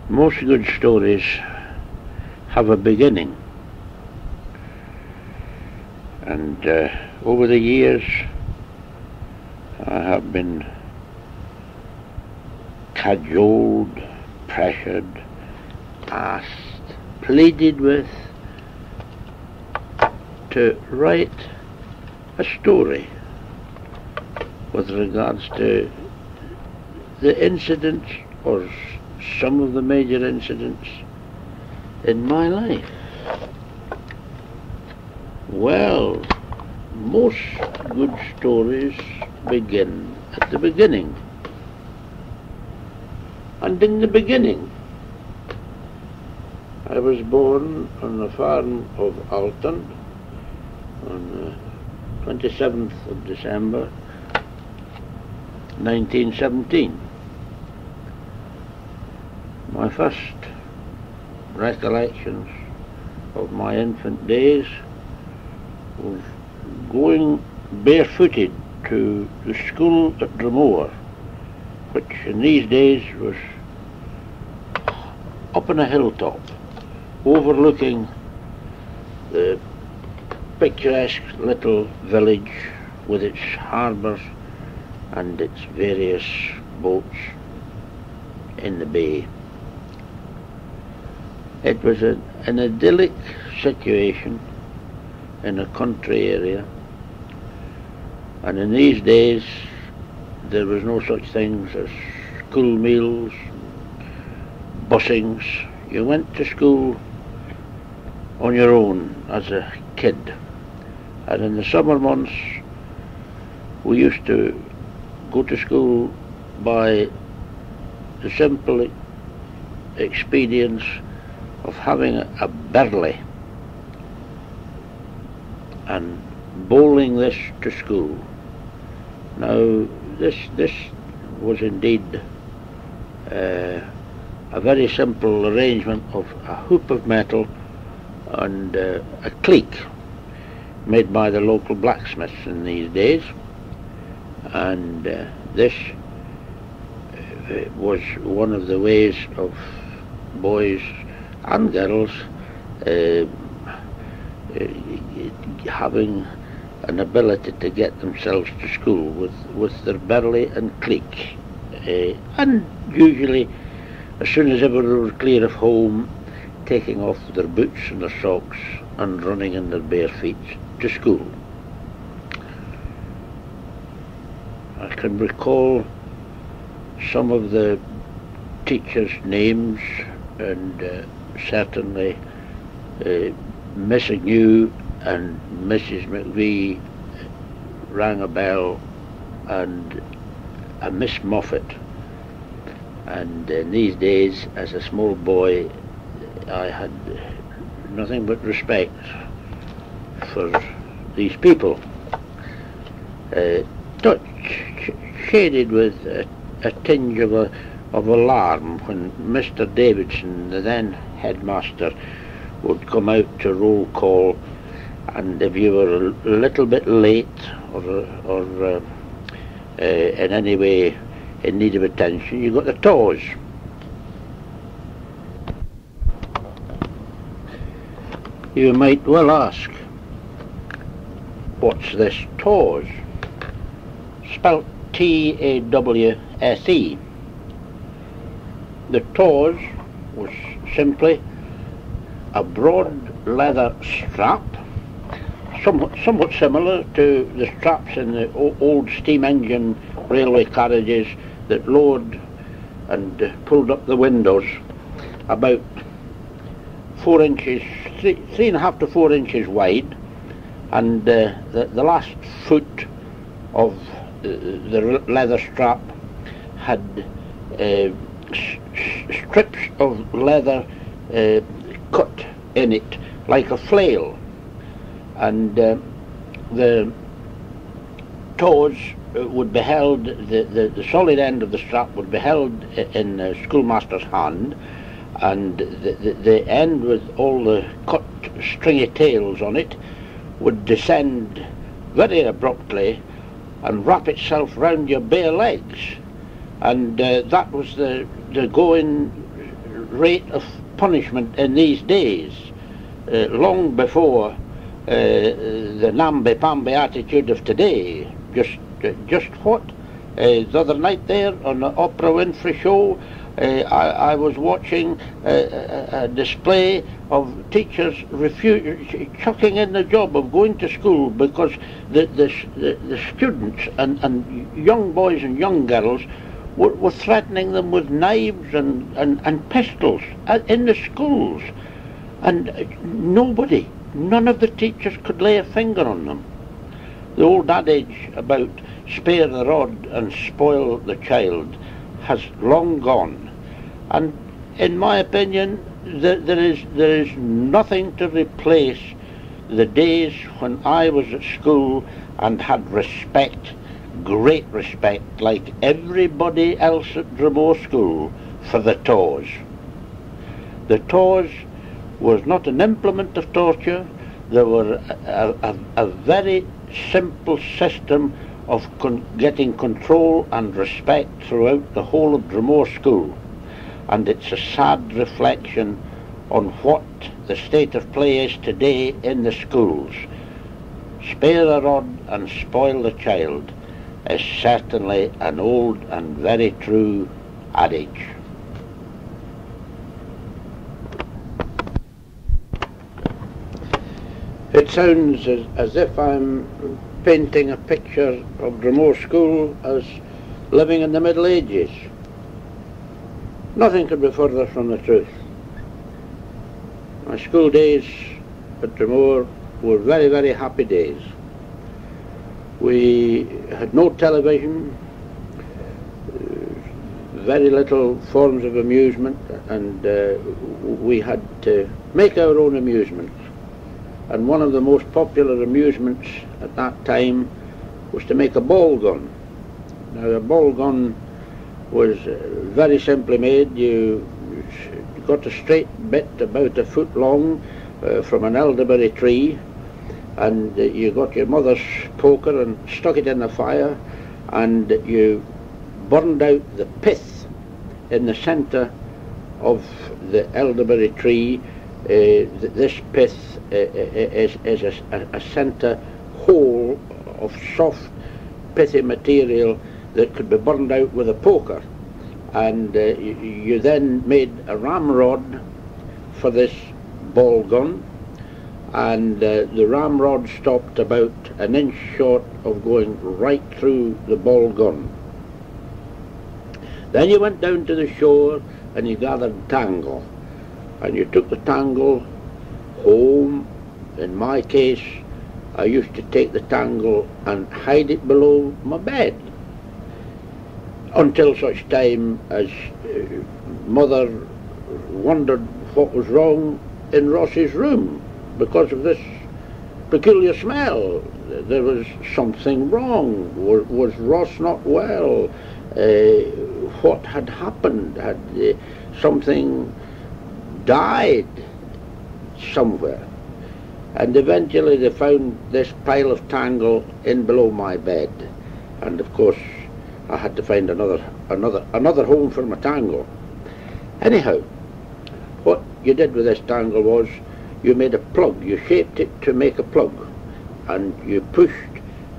Most good stories have a beginning, and over the years I have been cajoled, pressured, asked, pleaded with to write a story with regards to the incidents or some of the major incidents in my life. Well, most good stories begin at the beginning. And in the beginning, I was born on the farm of Alton on the 27th of December 1917. My first recollections of my infant days was going barefooted to the school at Dromore, which in these days was up on a hilltop overlooking the picturesque little village with its harbour and its various boats in the bay. It was an idyllic situation in a country area, and in these days there was no such things as school meals, busings. You went to school on your own as a kid, and in the summer months we used to go to school by the simple expedience of having a burley and bowling this to school. Now this was indeed a very simple arrangement of a hoop of metal and a cleek made by the local blacksmiths in these days, and this was one of the ways of boys and girls having an ability to get themselves to school with their burley and cleek, and usually as soon as ever they were clear of home, taking off their boots and their socks and running in their bare feet to school. I can recall some of the teachers' names, and certainly Miss Agnew and Mrs. McVie rang a bell, and a Miss Moffat. And in these days, as a small boy, I had nothing but respect for these people, shaded with a tinge of alarm when Mr. Davidson, the then headmaster, would come out to roll call, and if you were a little bit late or in any way in need of attention, you got the toes. You might well ask, what's this toes? Spelt T-A-W-S-E. The toes was simply a broad leather strap, somewhat similar to the straps in the old steam engine railway carriages that lowered and pulled up the windows about 4 inches, 3.5 to 4 inches wide, and the last foot of the leather strap had strips of leather cut in it like a flail, and the toes would be held, the solid end of the strap would be held in the schoolmaster's hand, and the end with all the cut stringy tails on it would descend very abruptly and wrap itself round your bare legs, and that was the going rate of punishment in these days, long before the namby-pamby attitude of today. Just what? The other night there on the Oprah Winfrey show, I was watching a display of teachers chucking in the job of going to school because the students and young boys and young girls were threatening them with knives and pistols in the schools, and none of the teachers could lay a finger on them. The old adage about spare the rod and spoil the child has long gone, and in my opinion there is nothing to replace the days when I was at school and had respect, great respect, like everybody else at Dromore School, for the tawse. The tawse was not an implement of torture. There were a very simple system of getting control and respect throughout the whole of Dromore School, and it's a sad reflection on what the state of play is today in the schools. Spare the rod and spoil the child is certainly an old and very true adage. It sounds as if I'm painting a picture of Dromore School as living in the Middle Ages. Nothing could be further from the truth. My school days at Dromore were very, very happy days. We had no television, very little forms of amusement, and we had to make our own amusements. And one of the most popular amusements at that time was to make a ball gun. Now, a ball gun was very simply made. You got a straight bit about a foot long from an elderberry tree, and you got your mother's poker and stuck it in the fire, and you burned out the pith in the centre of the elderberry tree. This pith is a centre hole of soft pithy material that could be burned out with a poker, and you then made a ramrod for this ball gun, and the ramrod stopped about an inch short of going right through the ball gun. Then you went down to the shore and you gathered tangle, and you took the tangle home. In my case, I used to take the tangle and hide it below my bed until such time as Mother wondered what was wrong in Ross's room because of this peculiar smell. There was something wrong. Was Ross not well? What had happened? Had something died somewhere? And eventually they found this pile of tangle in below my bed, and of course I had to find another home for my tangle. Anyhow, what you did with this tangle was you made a plug. You shaped it to make a plug, and you pushed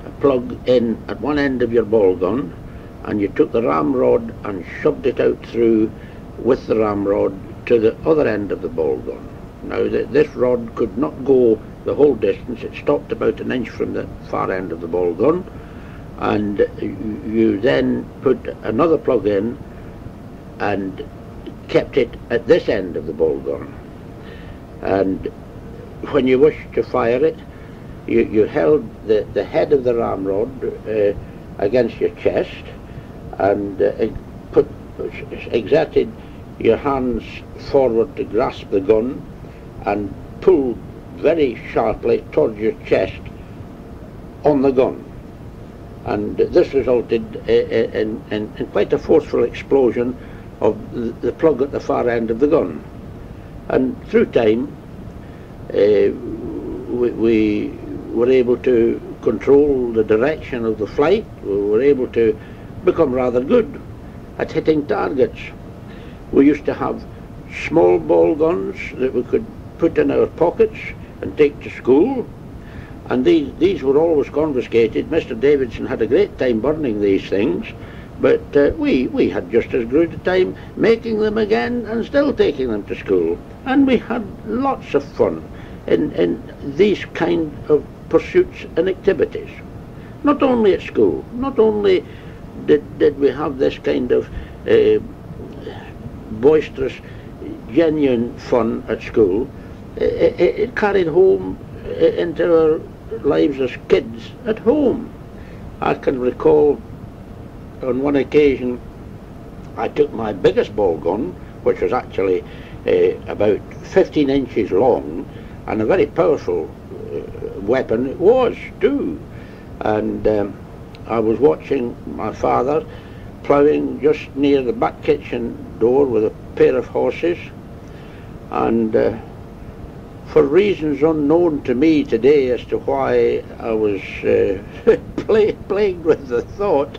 a plug in at one end of your ball gun, and you took the ramrod and shoved it out through with the ramrod to the other end of the ball gun. Now this rod could not go the whole distance. It stopped about an inch from the far end of the ball gun, and you then put another plug in and kept it at this end of the ball gun. And when you wished to fire it, you held the head of the ramrod against your chest, and exerted your hands forward to grasp the gun and pulled very sharply towards your chest on the gun. And this resulted in quite a forceful explosion of the plug at the far end of the gun. And through time we were able to control the direction of the flight. We were able to become rather good at hitting targets. We used to have small ball guns that we could put in our pockets and take to school, and these were always confiscated. Mr. Davidson had a great time burning these things, but we had just as good a time making them again and still taking them to school, and we had lots of fun in these kind of pursuits and activities. Not only at school, not only did we have this kind of boisterous, genuine fun at school, it carried home into our lives as kids at home. I can recall on one occasion I took my biggest ball gun, which was actually about 15 inches long, and a very powerful weapon it was too. And I was watching my father ploughing just near the back kitchen door with a pair of horses, and for reasons unknown to me today as to why I was plagued with the thought,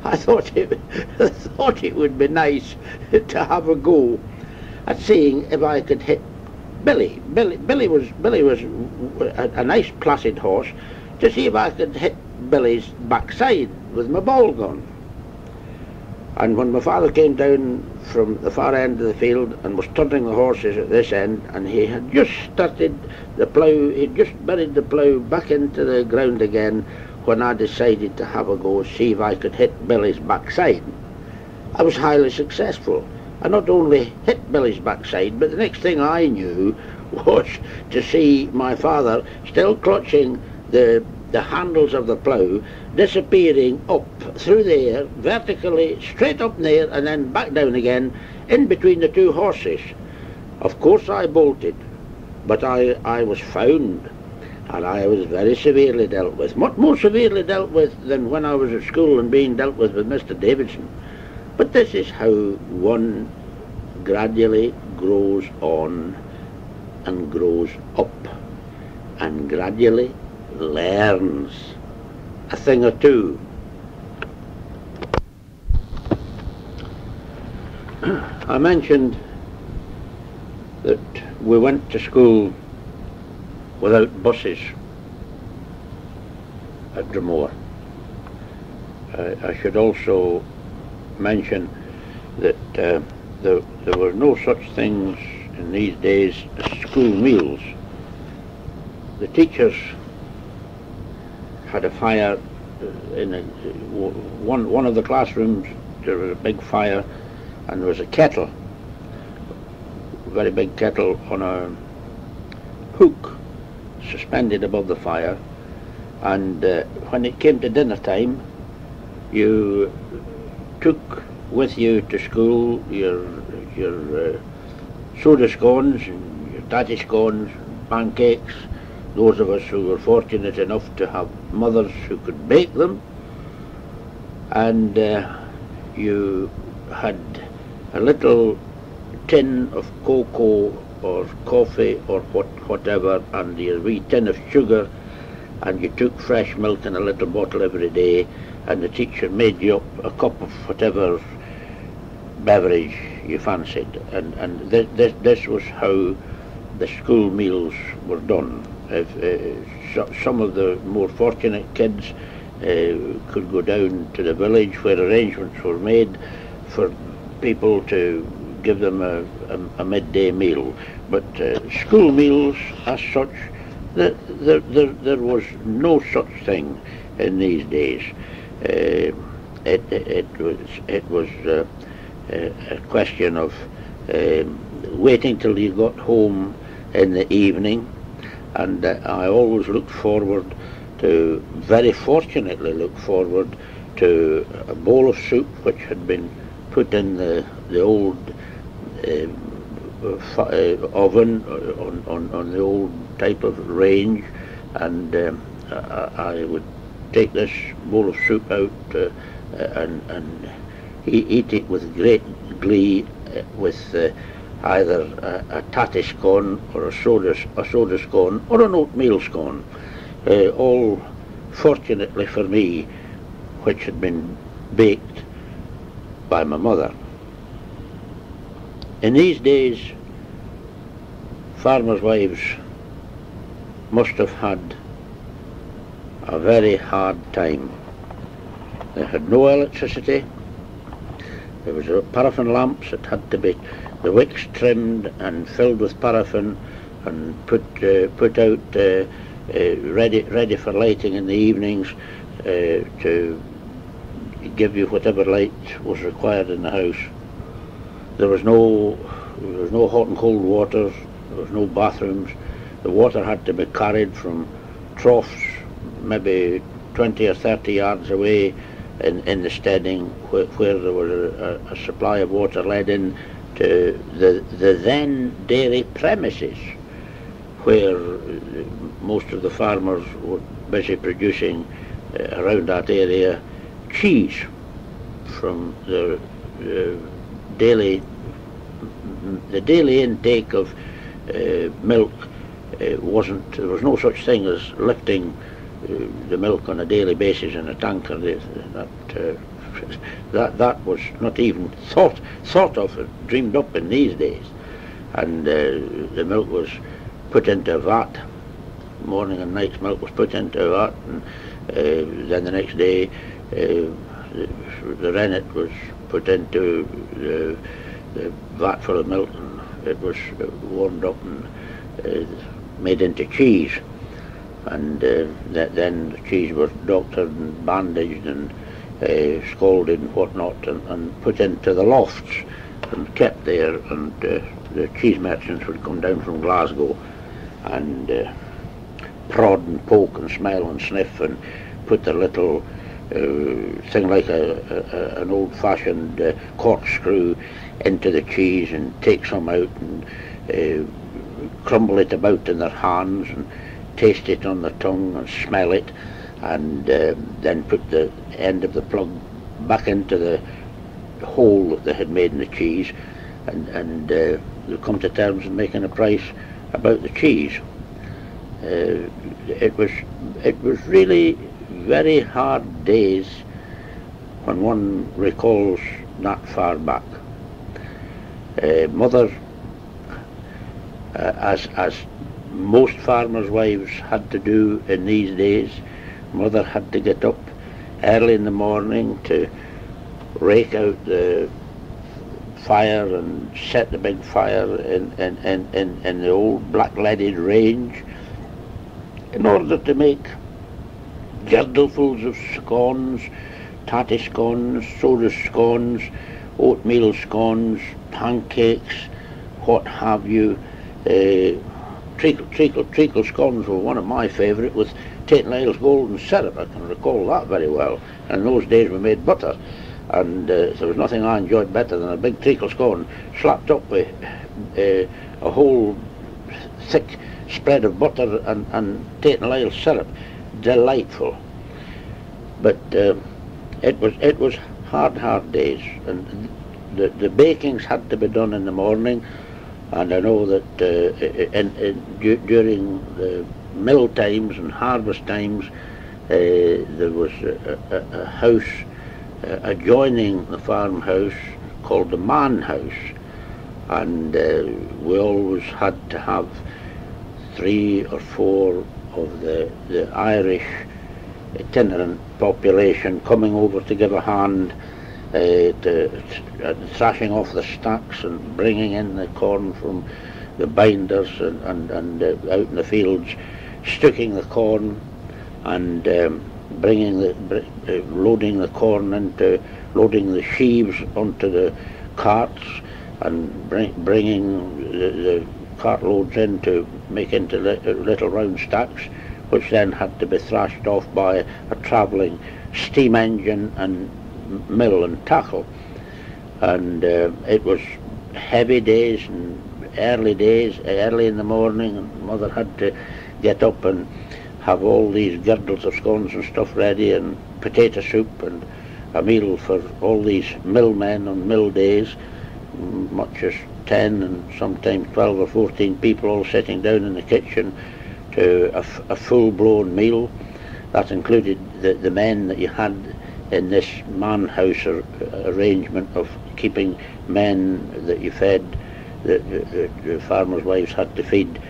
I thought it would be nice to have a go at seeing if I could hit Billy. Billy was a nice placid horse, to see if I could hit Billy's backside with my ball gun. And when my father came down from the far end of the field and was turning the horses at this end, and he had just started the plough, he'd just buried the plough back into the ground again, when I decided to have a go, see if I could hit Billy's backside. I was highly successful. I not only hit Billy's backside, but the next thing I knew was to see my father still clutching the handles of the plough, disappearing up through the air, vertically, straight up in the air, and then back down again, in between the two horses. Of course I bolted, but I was found, and I was very severely dealt with, much more severely dealt with than when I was at school and being dealt with Mr. Davidson. But this is how one gradually grows on and grows up, and gradually learns a thing or two. I mentioned that we went to school without buses at Dromore. I should also mention that there were no such things in these days as school meals. The teachers had a fire in one of the classrooms. There was a big fire, and there was a kettle, a very big kettle on a hook suspended above the fire, and when it came to dinner time, you took with you to school your soda scones, and your tatty scones, pancakes. Those of us who were fortunate enough to have mothers who could bake them, and you had a little tin of cocoa or coffee or whatever, and your wee tin of sugar, and you took fresh milk in a little bottle every day, and the teacher made you up a cup of whatever beverage you fancied, and this was how the school meals were done. If some of the more fortunate kids could go down to the village where arrangements were made for people to give them a midday meal, but school meals as such, there was no such thing in these days. It was a question of waiting till you got home in the evening, and I always looked forward to, very fortunately looked forward to, a bowl of soup which had been put in the old oven on the old type of range, and I would take this bowl of soup out and eat it with great glee, with either a tatty scone or a soda scone or an oatmeal scone, all fortunately for me, which had been baked by my mother. In these days, farmers' wives must have had a very hard time. They had no electricity. There was paraffin lamps that had to be, the wicks trimmed and filled with paraffin and put out ready for lighting in the evenings to give you whatever light was required in the house. There was no hot and cold water. There was no bathrooms. The water had to be carried from troughs, maybe 20 or 30 yards away in the steading, where there was a supply of water led in to the then dairy premises, where most of the farmers were busy producing around that area cheese from the daily intake of milk. There was no such thing as lifting the milk on a daily basis in a tanker. That was not even thought of, dreamed up in these days. And the milk was put into a vat. Morning and night's milk was put into a vat, and then the next day the rennet was put into the vat full of milk, and it was warmed up and made into cheese. And then the cheese was doctored and bandaged and scalded and whatnot, and put into the lofts and kept there. And the cheese merchants would come down from Glasgow and prod and poke and smell and sniff and put their little thing like an old-fashioned corkscrew into the cheese and take some out and crumble it about in their hands and taste it on the tongue and smell it, and then put the end of the plug back into the hole that they had made in the cheese, and they come to terms in making a price about the cheese. It was really very hard days when one recalls that far back. Mother, as most farmers' wives had to do in these days, mother had to get up early in the morning to rake out the fire and set the big fire in the old black-leaded range in order to make girdlefuls of scones, tatty scones, soda scones, oatmeal scones, pancakes, what have you. Treacle scones were one of my favourite, with Tate & Lyle's golden syrup. I can recall that very well. And in those days we made butter, and there was nothing I enjoyed better than a big treacle scone slapped up with a whole thick spread of butter and Tate & Lyle's syrup. Delightful. But it was hard days, and the bakings had to be done in the morning. And I know that during the mill times and harvest times, there was a house adjoining the farmhouse called the Man House, and we always had to have 3 or 4 of the Irish itinerant population coming over to give a hand thrashing off the stacks and bringing in the corn from the binders and out in the fields, sticking the corn and loading the corn into, loading the sheaves onto the carts and bringing the cartloads in to make into little round stacks, which then had to be thrashed off by a travelling steam engine and mill and tackle. And it was heavy days and early in the morning, and mother had to get up and have all these girdles of scones and stuff ready, and potato soup, and a meal for all these millmen on mill days, much as 10 and sometimes 12 or 14 people all sitting down in the kitchen to a full-blown meal. That included the men that you had in this man house arrangement of keeping men that you fed, the farmers' wives had to feed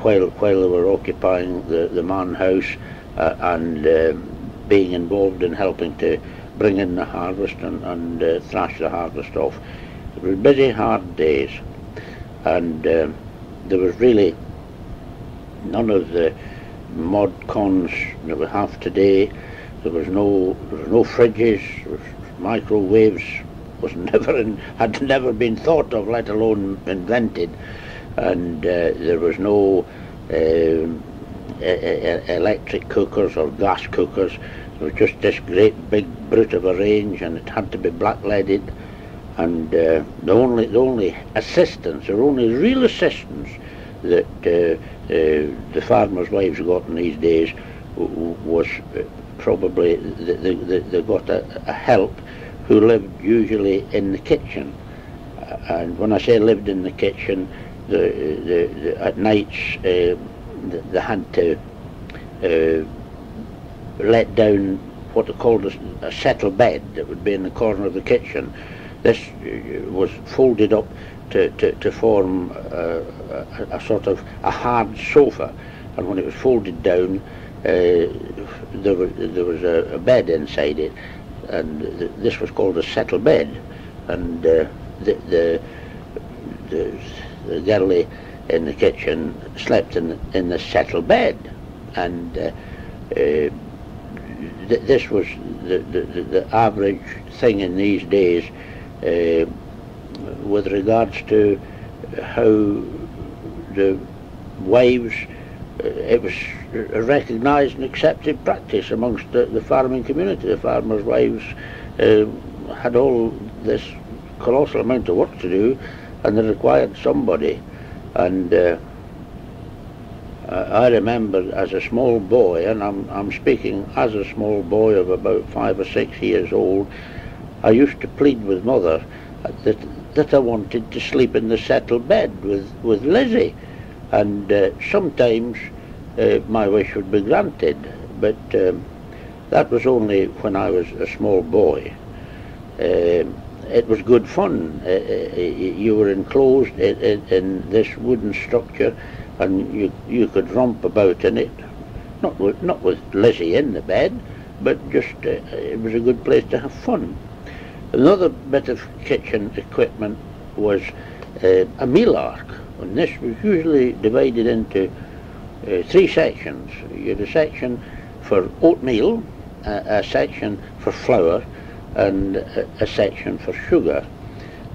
while they were occupying the man house, and being involved in helping to bring in the harvest and thrash the harvest off. It was busy, hard days, and there was really none of the mod cons that we have today. There was no fridges, microwaves had never been thought of, let alone invented, and there was no electric cookers or gas cookers. It was just this great big brute of a range, and it had to be black-leaded, and the only assistance, or only real assistance that the farmers' wives got in these days was probably they got a help who lived usually in the kitchen. And when I say lived in the kitchen, at nights they had to let down what they called a settle bed that would be in the corner of the kitchen. This was folded up to form a sort of a hard sofa, and when it was folded down, there was a bed inside it, and this was called a settle bed, and the girlie in the kitchen slept in the settle bed, and this was the average thing in these days with regards to how the wives, it was a recognised and accepted practice amongst the farming community. The farmers' wives had all this colossal amount of work to do, and they required somebody. And I remember as a small boy, and I'm speaking as a small boy of about 5 or 6 years old, I used to plead with Mother that I wanted to sleep in the settled bed with Lizzie, and sometimes my wish would be granted, but that was only when I was a small boy. It was good fun. You were enclosed in this wooden structure, and you could romp about in it, not with Lizzie in the bed, but just it was a good place to have fun. Another bit of kitchen equipment was a meal ark, and this was usually divided into 3 sections. You had a section for oatmeal, a section for flour, and a section for sugar.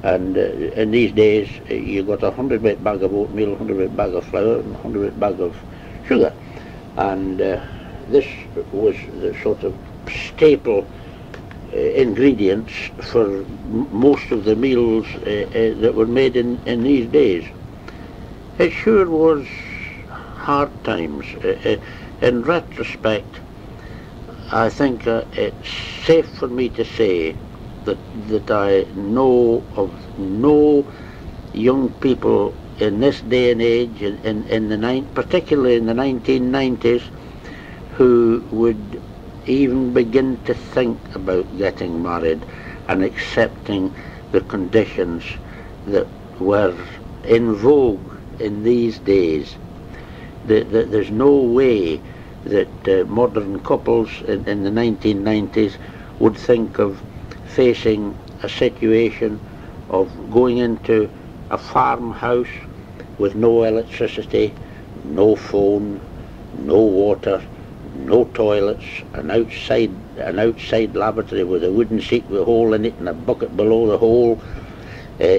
And in these days you got a 100-weight bag of oatmeal, 100-weight bag of flour, and 100-weight bag of sugar, and this was the sort of staple ingredients for most of the meals that were made in these days. It sure was hard times. In retrospect, I think it's safe for me to say that I know of no young people in this day and age, particularly in the 1990s, who would even begin to think about getting married and accepting the conditions that were in vogue in these days. There's no way that modern couples in the 1990s would think of facing a situation of going into a farmhouse with no electricity, no phone, no water, no toilets, an outside lavatory with a wooden seat with a hole in it and a bucket below the hole.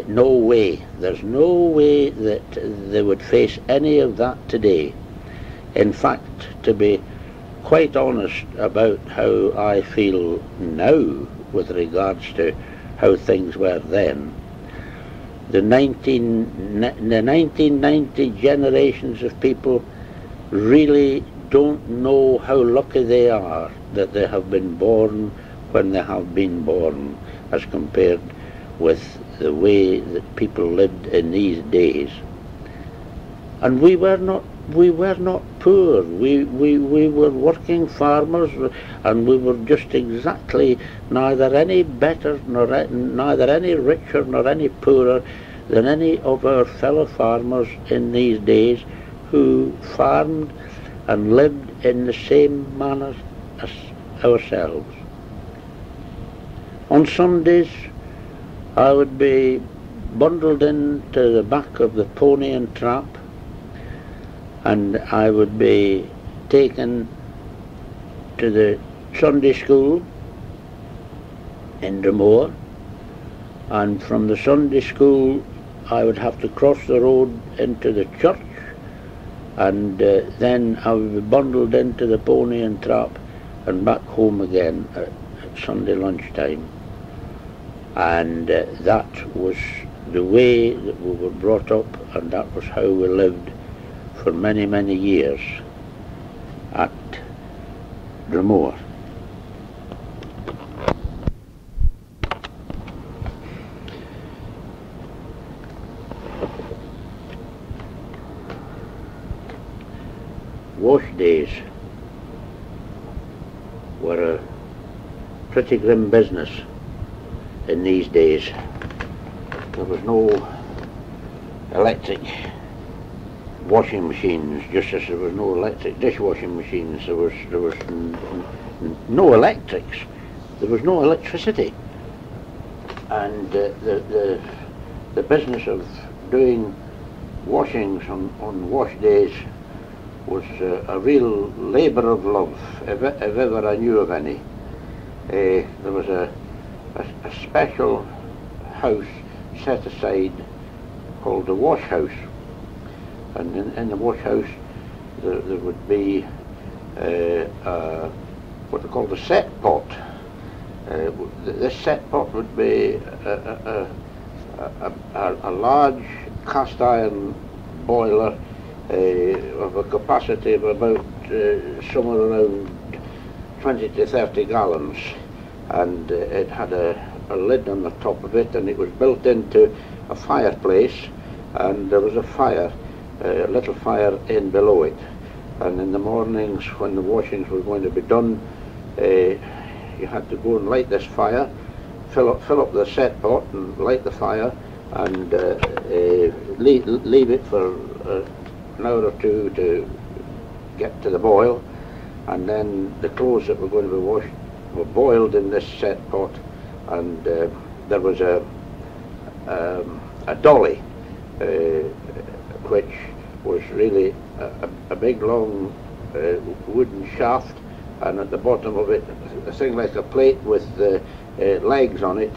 No way. There's no way that they would face any of that today. In fact, to be quite honest about how I feel now with regards to how things were then, the 1990 generations of people really don't know how lucky they are that they have been born when they have been born, as compared with the way that people lived in these days. And we were not we were not poor. We were working farmers, and we were just exactly neither any better neither any richer nor any poorer than any of our fellow farmers in these days who farmed and lived in the same manner as ourselves. On Sundays I would be bundled into the back of the pony and trap, and I would be taken to the Sunday school in Dromore, and from the Sunday school I would have to cross the road into the church, and then I would be bundled into the pony and trap and back home again at Sunday lunchtime. And that was the way that we were brought up, and that was how we lived for many, many years at Dromore. Wash days were a pretty grim business in these days. There was no electric washing machines, just as there was no electric dishwashing machines. There was no electrics. There was no electricity, and the business of doing washings on wash days was a real labour of love, if ever I knew of any. There was a special house set aside called the wash house, and in the wash house there would be what they call the set pot. This set pot would be a large cast iron boiler of a capacity of about somewhere around 20 to 30 gallons, and it had a lid on the top of it, and it was built into a fireplace, and there was a little fire in below it. And in the mornings when the washings were going to be done, you had to go and light this fire, fill up the set pot and light the fire, and leave it for an hour or two to get to the boil, and then the clothes that were going to be washed were boiled in this set pot, and there was a dolly, which was really a big long wooden shaft, and at the bottom of it a thing like a plate with legs on it,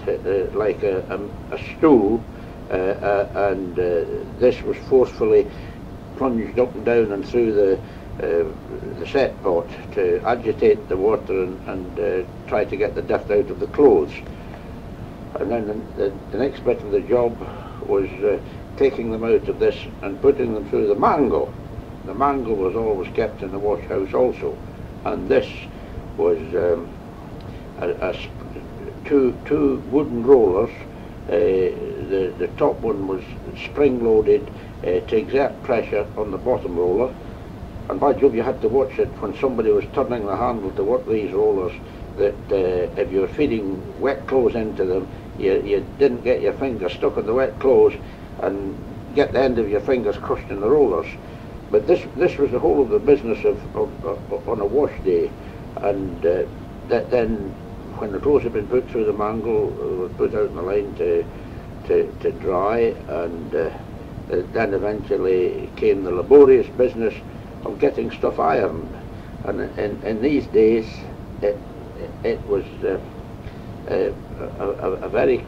like a stool, and this was forcefully plunged up and down and through the set pot to agitate the water and try to get the dirt out of the clothes. And then the next bit of the job was taking them out of this and putting them through the mangle. The mangle was always kept in the wash house also, and this was two wooden rollers. The top one was spring-loaded to exert pressure on the bottom roller, and by Jove, you had to watch it when somebody was turning the handle to work these rollers, that if you were feeding wet clothes into them, you didn't get your fingers stuck in the wet clothes and get the end of your fingers crushed in the rollers. But this was the whole of the business of on a wash day, and then when the clothes had been put through the mangle, were put out in the line to dry, and then eventually came the laborious business of getting stuff ironed. And in these days it was a very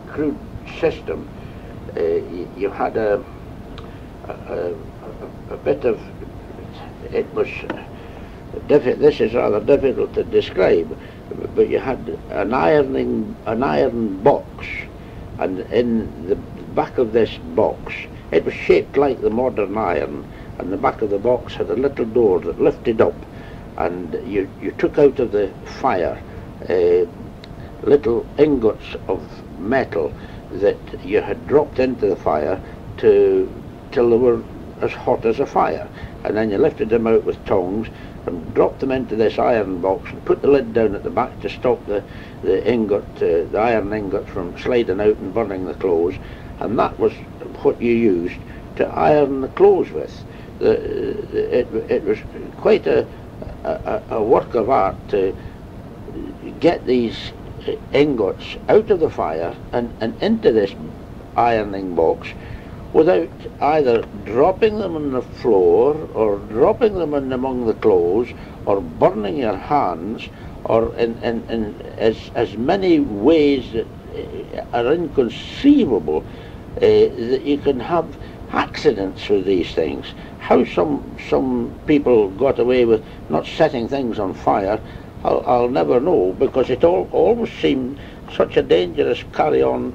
crude system. You had a bit of, it was this is rather difficult to describe, but you had an iron box, and in the back of this box, it was shaped like the modern iron, and the back of the box had a little door that lifted up, and you took out of the fire little ingots of metal that you had dropped into the fire till they were as hot as a fire, and then you lifted them out with tongs and dropped them into this iron box and put the lid down at the back to stop the iron ingot from sliding out and burning the clothes, and that was what you used to iron the clothes with. It was quite a work of art to get these ingots out of the fire and into this ironing box without either dropping them on the floor or dropping them in among the clothes or burning your hands, or in as many ways that are inconceivable, that you can have accidents with these things. How some people got away with not setting things on fire, I'll never know, because it always seemed such a dangerous carry-on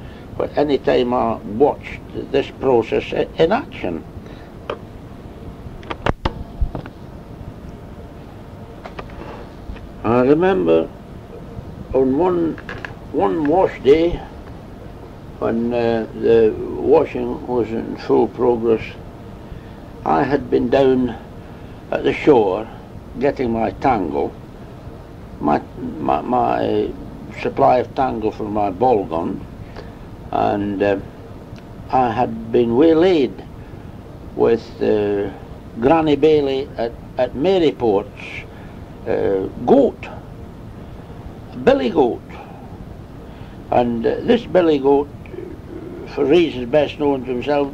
any time I watched this process in action. I remember on one wash day, when the washing was in full progress, I had been down at the shore getting my tangle, my supply of tangle for my ball gun, and I had been waylaid with Granny Bailey at Maryport's goat, billy goat, and this billy goat, for reasons best known to himself,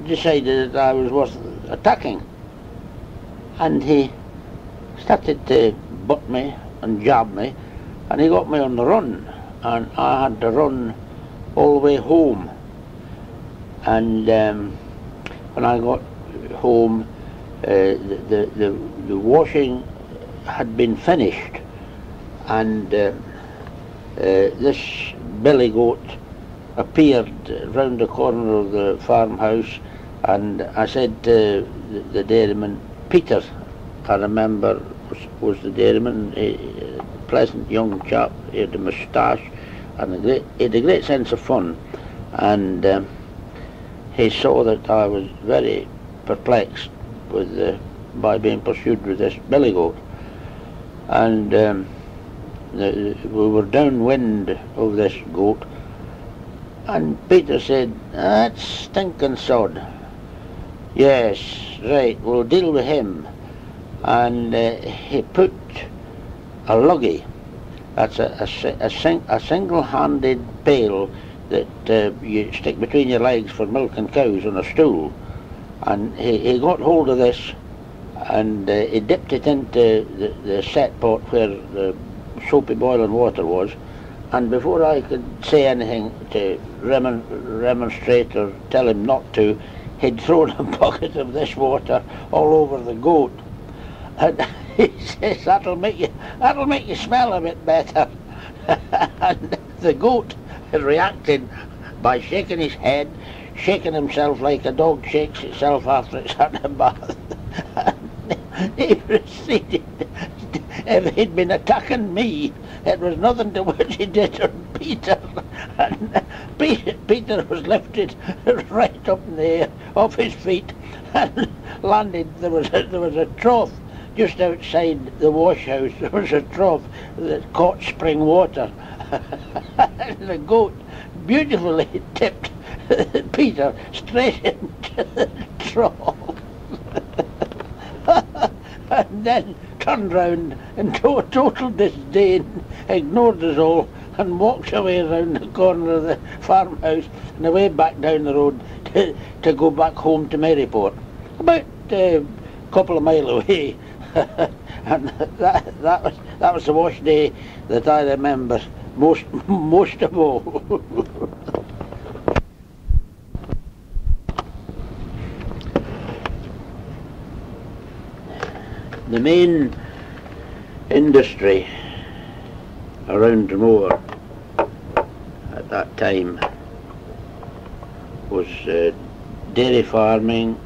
decided that I was worth attacking, and he started to butt me and jab me, and he got me on the run, and I had to run all the way home. And when I got home, the washing had been finished, and this billy goat appeared round the corner of the farmhouse, and I said to the dairyman, Peter, I remember was the dairyman, a pleasant young chap, he had a moustache and he had a great sense of fun, and he saw that I was very perplexed with by being pursued with this billy goat, and we were downwind of this goat, and Peter said, "That's stinking sod. Yes, right, we'll deal with him." And he put a luggy, that's a single-handed pail that you stick between your legs for milking cows on a stool, and he got hold of this, and he dipped it into the set pot where the soapy boiling water was, and before I could say anything to remonstrate or tell him not to, he'd thrown a bucket of this water all over the goat, and he says, that'll make you smell a bit better." And the goat reacted by shaking his head, shaking himself like a dog shakes itself after it's had a bath. He proceeded, if he'd been attacking me, it was nothing to what he did on Peter. And Peter was lifted right up in the air off his feet and landed. There was a trough just outside the wash house. There was a trough that caught spring water, and the goat beautifully tipped Peter straight into the trough. And then turned round and to total disdain ignored us all and walked away round the corner of the farmhouse and away back down the road to go back home to Maryport, about a couple of mile away. And that was the wash day that I remember most of all. The main industry around Dromore at that time was dairy farming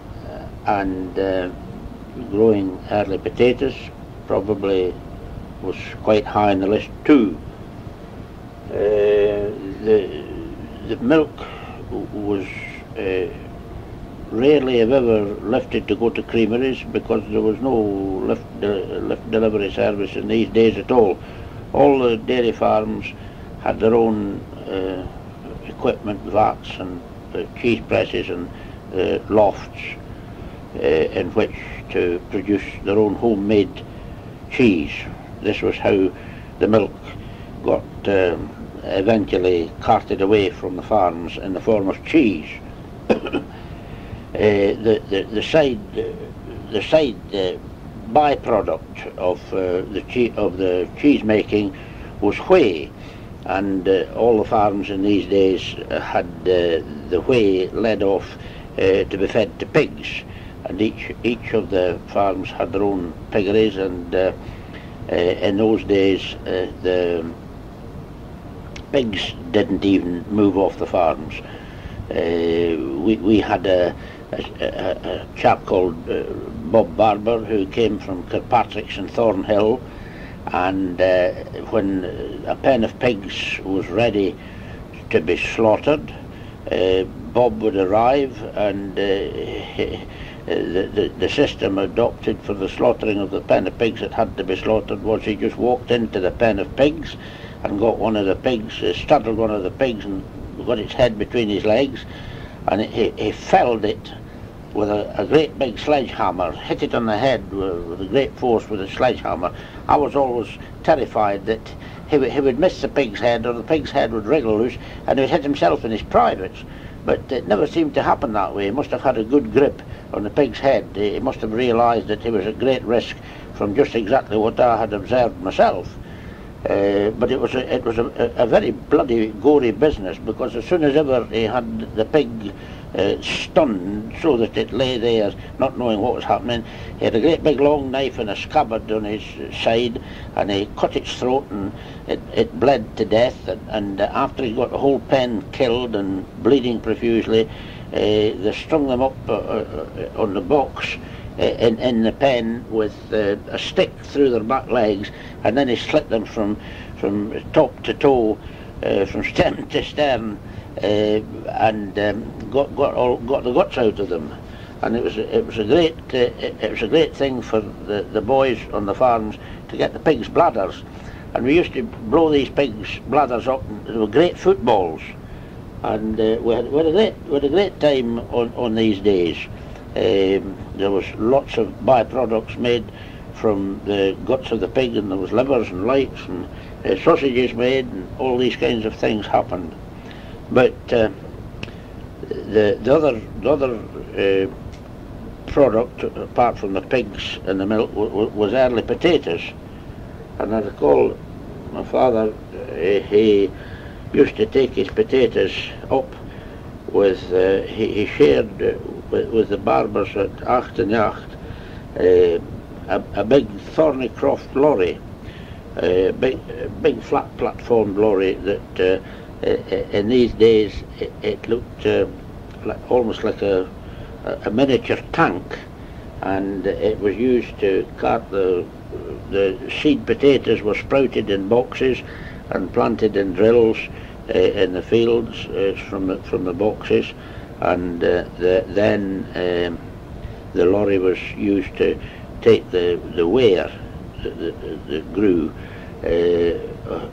and growing early potatoes. Probably was quite high on the list too. The milk was rarely if ever lifted to go to creameries because there was no lift delivery service in these days at all. All the dairy farms had their own equipment, vats and cheese presses and lofts in which to produce their own homemade cheese. This was how the milk got eventually carted away from the farms in the form of cheese. The side byproduct of the cheese making was whey, and all the farms in these days had the whey led off to be fed to pigs, and each of the farms had their own piggeries, and in those days the pigs didn't even move off the farms. We had a chap called Bob Barber, who came from Kirkpatrick's in Thornhill, and when a pen of pigs was ready to be slaughtered, Bob would arrive, and the system adopted for the slaughtering of the pen of pigs that had to be slaughtered was he just walked into the pen of pigs and got one of the pigs, straddled one of the pigs and got its head between his legs, and he felled it with a great big sledgehammer, hit it on the head with a great force with a sledgehammer. I was always terrified that he would miss the pig's head, or the pig's head would wriggle loose and he would hit himself in his privates. But it never seemed to happen that way. He must have had a good grip on the pig's head. He must have realised that he was at great risk from just exactly what I had observed myself. But it was a very bloody, gory business, because as soon as ever he had the pig stunned so that it lay there not knowing what was happening, he had a great big long knife and a scabbard on his side, and he cut its throat, and it bled to death, and after he got the whole pen killed and bleeding profusely, they strung them up on the box in the pen with a stick through their back legs, and then he slit them from top to toe, from stem to stern, and got the guts out of them. And it was a great thing for the boys on the farms to get the pigs' bladders, and we used to blow these pigs' bladders up, and they were great footballs, and we had a great time on these days. There was lots of byproducts made from the guts of the pig, and there was livers and lights and sausages made, and all these kinds of things happened. But the other product, apart from the pigs and the milk, was early potatoes. And I recall my father, he used to take his potatoes up with, he shared with the barbers at Acht and Yacht a big Thornycroft lorry, big flat platform lorry that in these days it looked almost like a miniature tank, and it was used to cart the seed potatoes were sprouted in boxes and planted in drills in the fields from the boxes, and then the lorry was used to take the ware that grew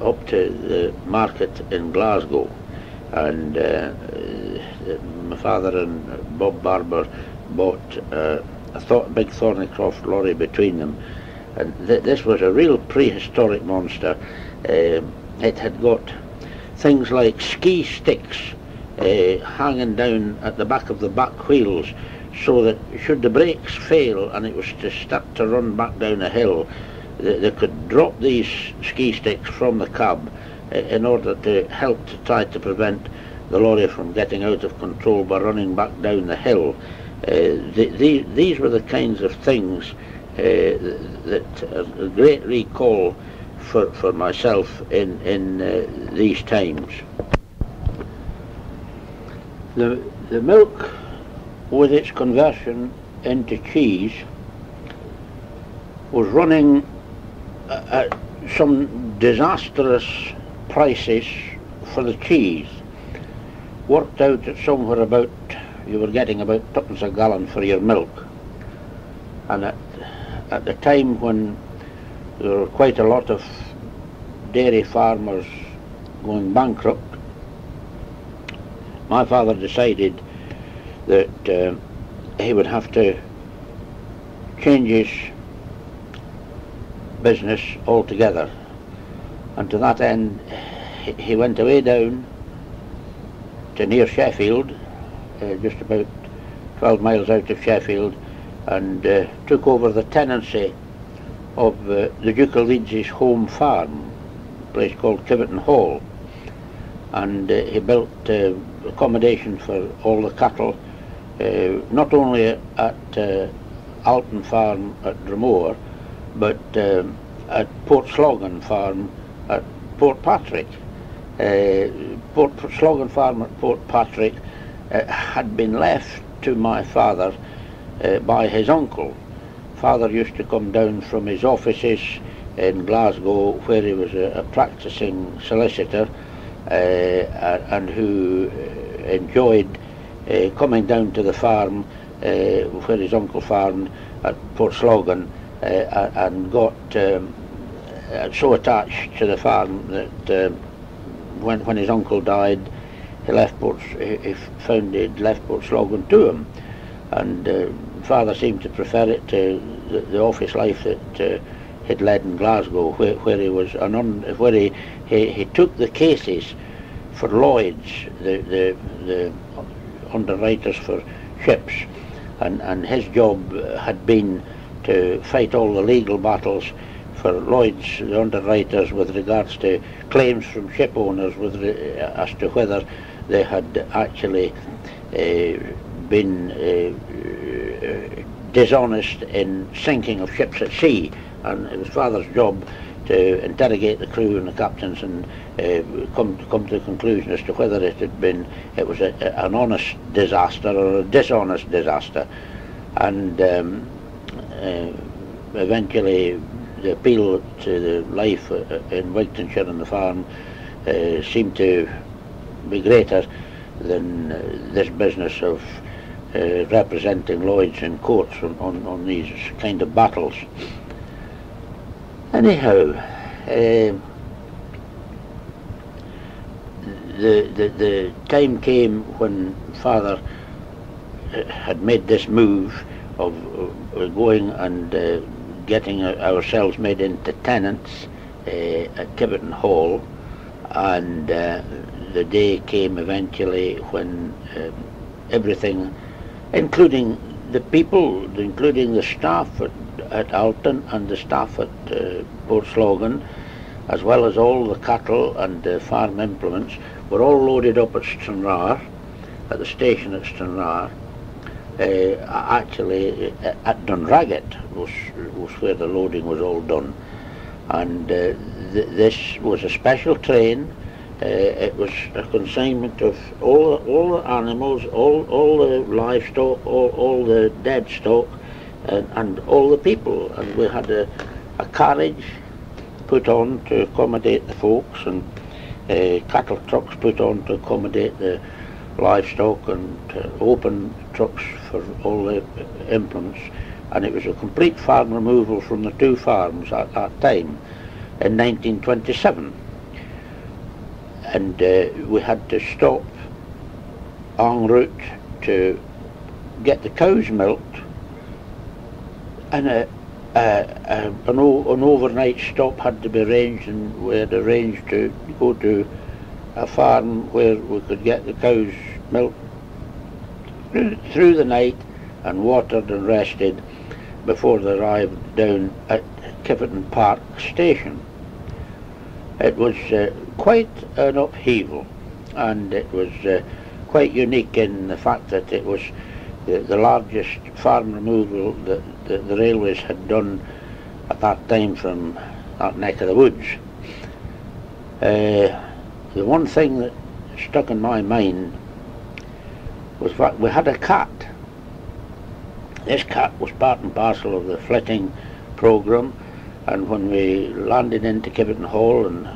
up to the market in Glasgow. And my father and Bob Barber bought a big Thornycroft lorry between them, and this was a real prehistoric monster. It had got things like ski sticks hanging down at the back of the back wheels, so that should the brakes fail and it was to start to run back down a hill, they could drop these ski sticks from the cab in order to help to try to prevent the lorry from getting out of control by running back down the hill. These were the kinds of things that a great recall for myself in these times. The milk, with its conversion into cheese, was running at some disastrous prices for the cheese, worked out at somewhere about you were getting about twopence a gallon for your milk. And at the time when there were quite a lot of dairy farmers going bankrupt, my father decided that he would have to change his business altogether, and to that end he went away down to near Sheffield, just about 12 miles out of Sheffield, and took over the tenancy of the Duke of Leeds' home farm, a place called Kiveton Hall, and he built accommodation for all the cattle, not only at Alton Farm at Dromore, but at Portslogan Farm at Port Patrick. Portslogan Farm at Port Patrick had been left to my father by his uncle. Father used to come down from his offices in Glasgow, where he was a practicing solicitor, and who enjoyed coming down to the farm where his uncle farmed at Portslogan, and got so attached to the farm that when his uncle died, he found he'd left Portslogan to him, and father seemed to prefer it to the office life that he'd led in Glasgow, where he was where he took the cases for Lloyd's, the underwriters for ships, and his job had been to fight all the legal battles for Lloyd's, the underwriters, with regards to claims from ship owners as to whether they had actually been dishonest in sinking of ships at sea. And it was father's job to interrogate the crew and the captains and come to the conclusion as to whether it was an honest disaster or a dishonest disaster. And eventually the appeal to the life in Wigtonshire and the farm seemed to be greater than this business of representing Lloyd's in courts on these kind of battles. Anyhow, the time came when father had made this move of going and getting ourselves made into tenants at Kiveton Hall, and the day came eventually when everything, including the people, including the staff at Alton and the staff at Portslogan, as well as all the cattle and farm implements, were all loaded up at Stranraer, at the station at Stranraer. Actually at Dunragget was where the loading was all done, and this was a special train. It was a consignment of all the animals, all the livestock, all the dead stock, and all the people, and we had a carriage put on to accommodate the folks, and cattle trucks put on to accommodate the livestock, and open trucks for all the implements, and it was a complete farm removal from the two farms at that time in 1927, and we had to stop en route to get the cows milked, and an overnight stop had to be arranged, and we had arranged to go to a farm where we could get the cows milked through the night and watered and rested before they arrived down at Kiveton Park station. It was quite an upheaval, and it was quite unique in the fact that it was the largest farm removal that the railways had done at that time from that neck of the woods. The one thing that stuck in my mind was that we had a cat. This cat was part and parcel of the flitting programme, and when we landed into Kiveton Hall and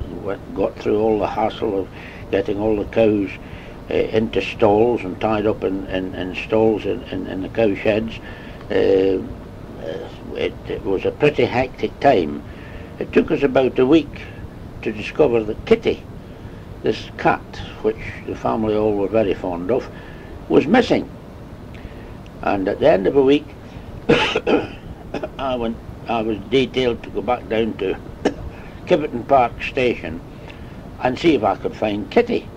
got through all the hassle of getting all the cows into stalls and tied up in stalls in the cow sheds. It was a pretty hectic time. It took us about a week to discover that Kitty, this cat, which the family all were very fond of, was missing. And at the end of a week, I was detailed to go back down to Kiveton Park Station and see if I could find Kitty.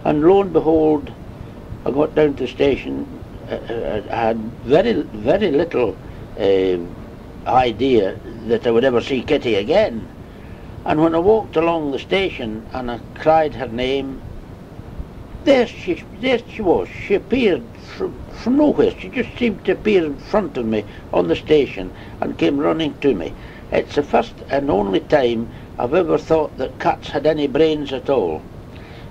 And lo and behold, I got down to the station. I had very little idea that I would ever see Kitty again. And when I walked along the station and I cried her name, there she was. She appeared from nowhere. She just seemed to appear in front of me on the station and came running to me. It's the first and only time I've ever thought that cats had any brains at all.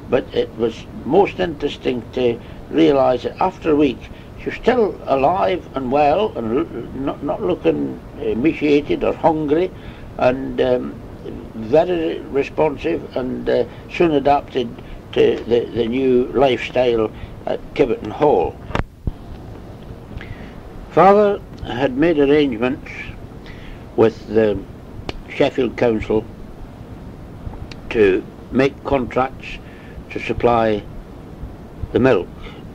But it was most interesting to realise that after a week she was still alive and well and not looking emaciated or hungry, and very responsive, and soon adapted to the new lifestyle at Kiveton Hall. Father had made arrangements with the Sheffield Council to make contracts to supply the milk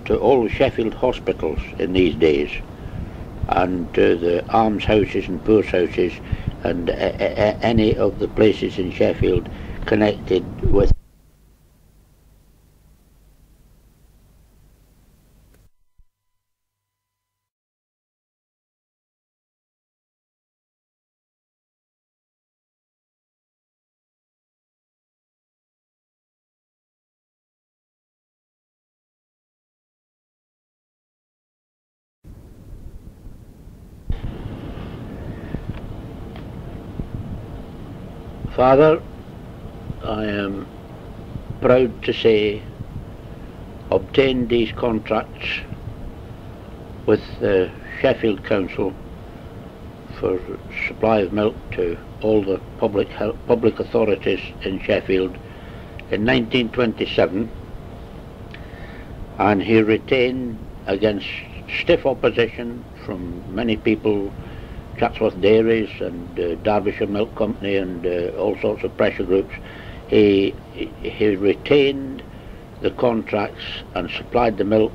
to all the Sheffield hospitals in these days, and to the almshouses and poor's houses, and any of the places in Sheffield connected with Father, I am proud to say, obtained these contracts with the Sheffield Council for supply of milk to all the public authorities in Sheffield in 1927, and he retained, against stiff opposition from many people, Chatsworth Dairies and Derbyshire Milk Company and all sorts of pressure groups, he retained the contracts and supplied the milk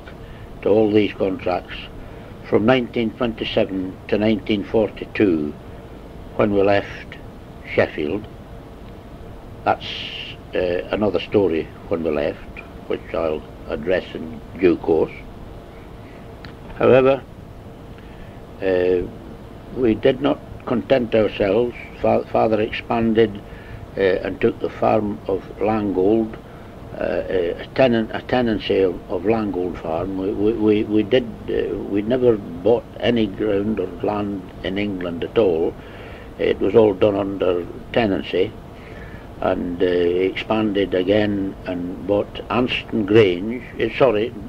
to all these contracts from 1927 to 1942, when we left Sheffield. That's another story, when we left, which I'll address in due course. However, we did not content ourselves. Father expanded and took the farm of Langgold, a tenancy of Langgold Farm. We never bought any ground or land in England at all. It was all done under tenancy, and expanded again and bought Anston Grange.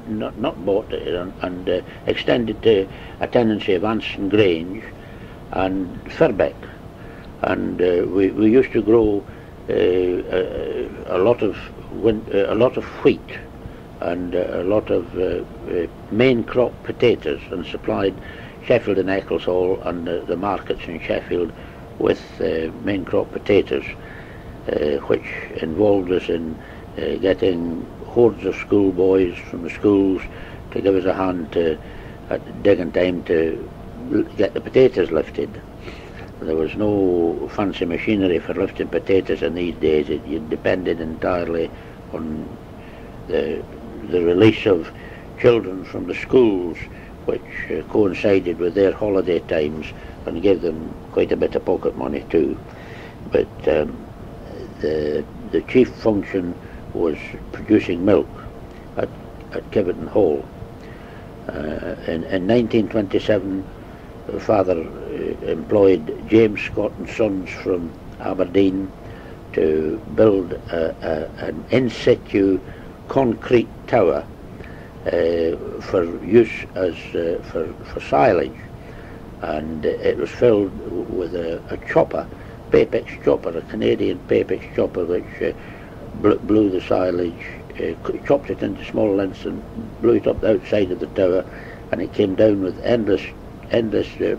Not bought it, and extended to a tenancy of Anston Grange and Firbeck, and we used to grow a lot of wheat and a lot of main crop potatoes, and supplied Sheffield and Eccleshall and the markets in Sheffield with main crop potatoes, which involved us in getting hordes of schoolboys from the schools to give us a hand at digging time to get the potatoes lifted. There was no fancy machinery for lifting potatoes in these days. You depended entirely on the release of children from the schools, which coincided with their holiday times and gave them quite a bit of pocket money too. But the chief function was producing milk at Kiveton Hall. In 1927, Father employed James Scott and Sons from Aberdeen to build an in situ concrete tower for use as for silage, and it was filled with a chopper, Papex chopper, a Canadian Papex chopper, which blew the silage chopped it into small lengths and blew it up the outside of the tower, and it came down with endless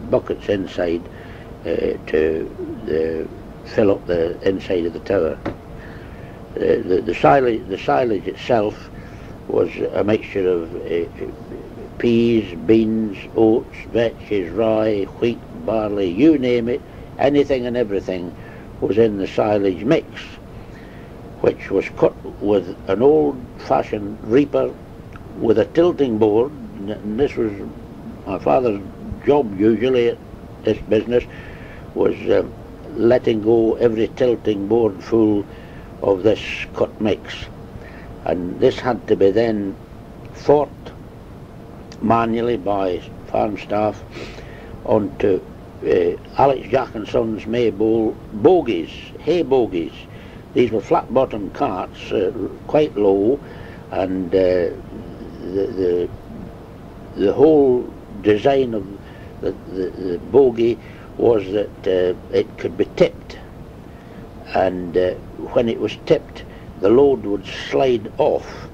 buckets inside to fill up the inside of the tower. The silage itself was a mixture of peas, beans, oats, vetches, rye, wheat, barley, you name it, anything and everything was in the silage mix, which was cut with an old-fashioned reaper with a tilting board, and this was my father's job usually at this business, was letting go every tilting board full of this cut mix, and this had to be then fought manually by farm staff onto Alex Jack and Sons May bogies, hay bogies. These were flat-bottomed carts, quite low, and the whole design of the bogie was that it could be tipped, and when it was tipped, the load would slide off,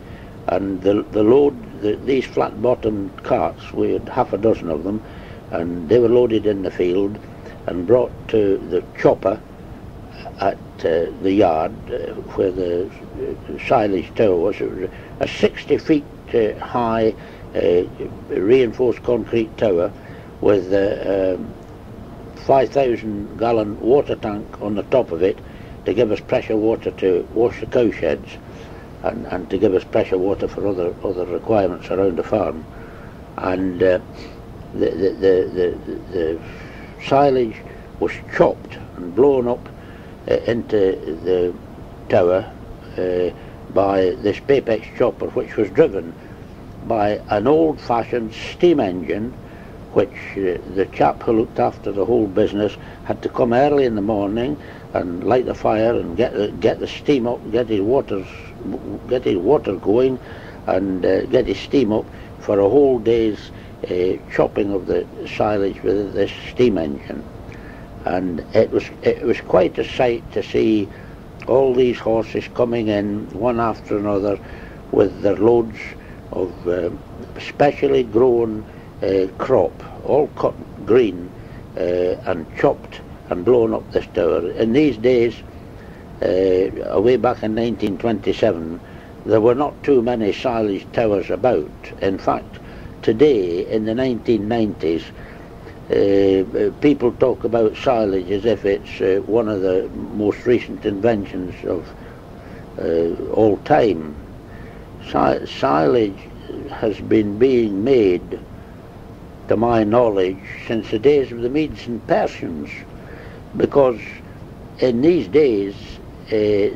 and the load, these flat-bottomed carts, we had half a dozen of them, and they were loaded in the field and brought to the chopper at the yard where the silage tower was. It was a 60 feet high reinforced concrete tower with a 5,000 gallon water tank on the top of it to give us pressure water to wash the cow sheds, and to give us pressure water for other requirements around the farm. And the silage was chopped and blown up into the tower by this Papex chopper, which was driven by an old-fashioned steam engine, which the chap who looked after the whole business had to come early in the morning and light the fire and get the steam up, get his water going, and get his steam up for a whole day's chopping of the silage with this steam engine. And it was quite a sight to see all these horses coming in one after another with their loads of specially grown crop, all cut green and chopped and blown up this tower. In these days, way back in 1927, there were not too many silage towers about. In fact, today, in the 1990s, people talk about silage as if it's one of the most recent inventions of all time. Silage has been being made, to my knowledge, since the days of the Medes and Persians, because in these days they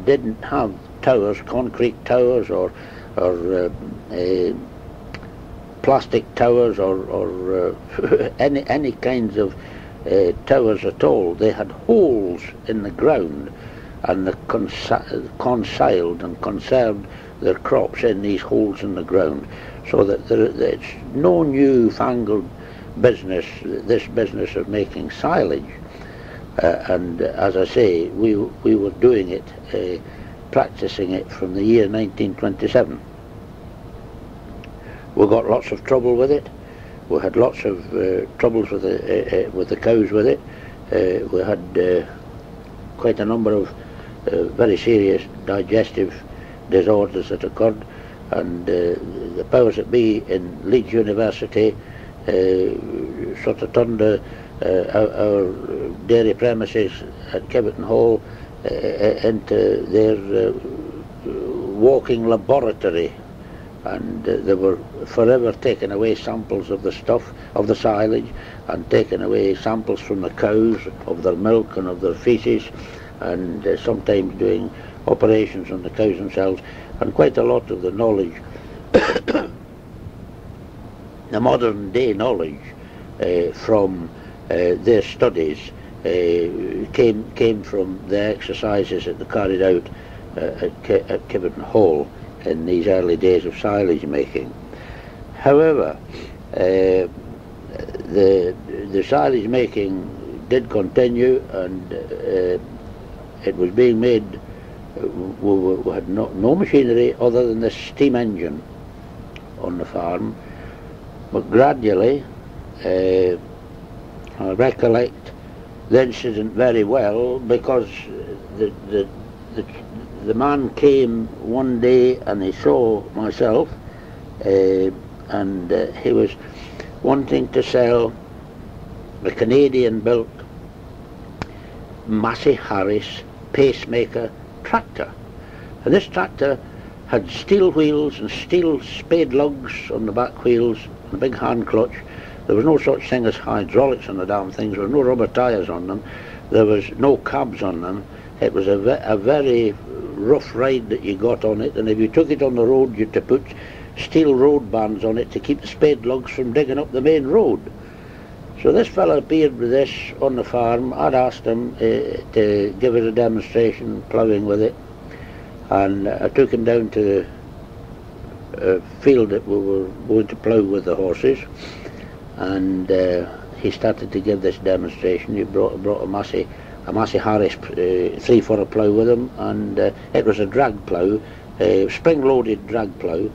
didn't have towers, concrete towers, or plastic towers, or any kinds of towers at all. They had holes in the ground, and they concealed and conserved their crops in these holes in the ground, so that it's no newfangled business, this business of making silage. And as I say, we were doing it, practicing it from the year 1927. We got lots of trouble with it. We had lots of troubles with the cows with it. We had quite a number of very serious digestive disorders that occurred, and the powers that be in Leeds University sort of turned our dairy premises at Kiveton Hall into their walking laboratory, and they were forever taking away samples of the stuff, of the silage, and taking away samples from the cows, of their milk and of their faeces, and sometimes doing operations on the cows themselves. And quite a lot of the knowledge, the modern day knowledge from their studies came from the exercises that they carried out at Kiveton Hall in these early days of silage making. However, the silage making did continue, and it was being made we had no machinery other than the steam engine on the farm. But gradually, I recollect the incident very well, because the man came one day and he saw myself, and he was wanting to sell a Canadian-built Massey Harris pacemaker tractor. And this tractor had steel wheels and steel spade lugs on the back wheels and a big hand clutch. There was no such thing as hydraulics on the damn things. There were no rubber tyres on them. There was no cabs on them. It was a very rough ride that you got on it, and if you took it on the road you had to put steel road bands on it to keep the spade lugs from digging up the main road. So this fellow appeared with this on the farm. I'd asked him to give it a demonstration ploughing with it, and I took him down to a field that we were going to plough with the horses, and he started to give this demonstration. He brought a Massey Harris 3-footer plough with him, and it was a drag plough, a spring-loaded drag plough,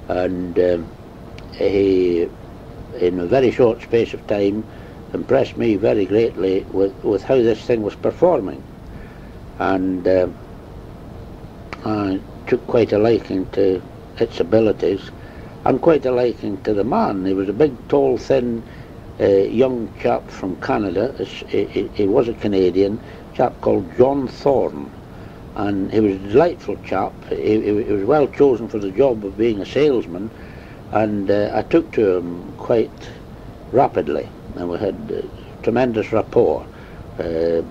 and he, in a very short space of time, impressed me very greatly with how this thing was performing, and I took quite a liking to its abilities, and quite a liking to the man. He was a big, tall, thin young chap from Canada. He was a Canadian chap called John Thorne, and he was a delightful chap. He was well chosen for the job of being a salesman, and I took to him quite rapidly, and we had tremendous rapport,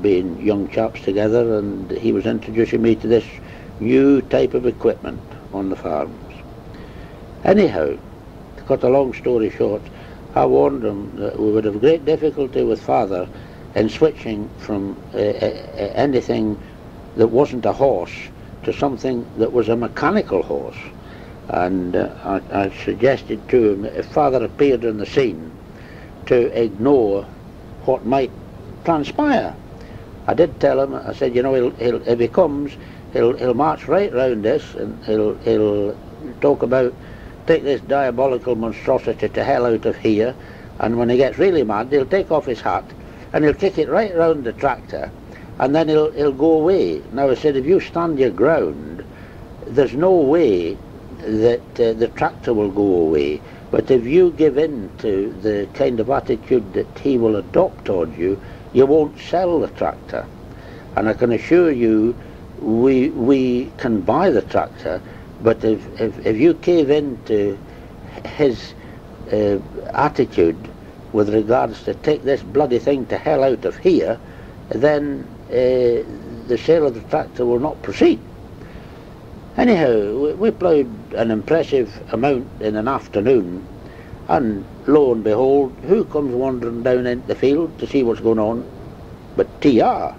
being young chaps together, and he was introducing me to this new type of equipment on the farms. Anyhow, to cut a long story short, I warned him that we would have great difficulty with father in switching from anything that wasn't a horse to something that was a mechanical horse. And I suggested to him, if father appeared on the scene, to ignore what might transpire. I did tell him, I said, you know, if he comes, he'll march right round this, and he'll talk about, take this diabolical monstrosity to hell out of here, and when he gets really mad, he'll take off his hat and he'll kick it right round the tractor, and then he'll go away. Now I said, if you stand your ground, there's no way that the tractor will go away, but if you give in to the kind of attitude that he will adopt towards you, you won't sell the tractor. And I can assure you, we can buy the tractor, but if you cave into his attitude with regards to take this bloody thing to hell out of here, then the sale of the tractor will not proceed. Anyhow, we ploughed an impressive amount in an afternoon, and lo and behold, who comes wandering down into the field to see what's going on but TR.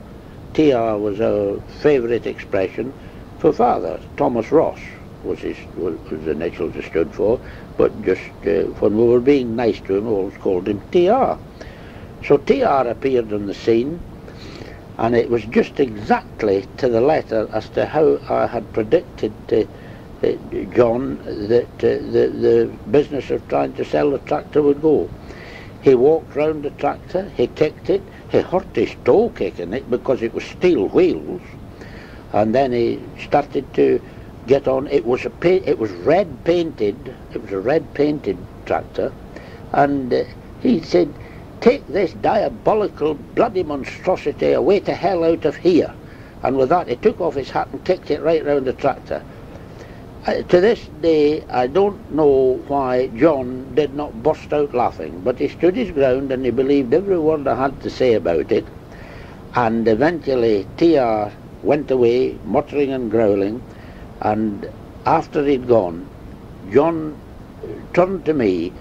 TR was our favourite expression for father. Thomas Ross was the initials he stood for, but just when we were being nice to him, we always called him TR. So TR appeared on the scene, and it was just exactly to the letter as to how I had predicted to John that the business of trying to sell the tractor would go. He walked round the tractor, he kicked it, he hurt his toe kicking it because it was steel wheels, and then he started to get on. It was red painted. It was a red painted tractor, and he said, "Take this diabolical bloody monstrosity away to hell out of here." And with that, he took off his hat and kicked it right round the tractor. To this day, I don't know why John did not burst out laughing, but he stood his ground and he believed every word I had to say about it. And eventually TR went away, muttering and growling, and after he'd gone, John turned to me,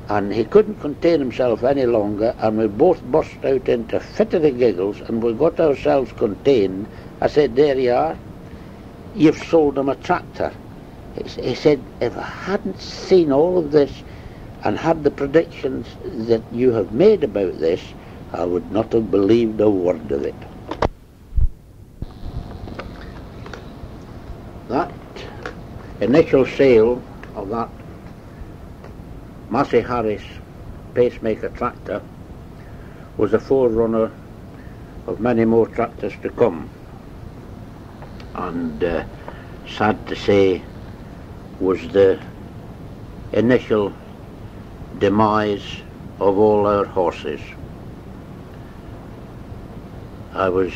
and he couldn't contain himself any longer, and we both burst out into a fit of the giggles, and we got ourselves contained. I said, "There you are, you've sold him a tractor." He said, "If I hadn't seen all of this and had the predictions that you have made about this, I would not have believed a word of it." initial sale of that Massey Harris pacemaker tractor was a forerunner of many more tractors to come, and sad to say was the initial demise of all our horses. I was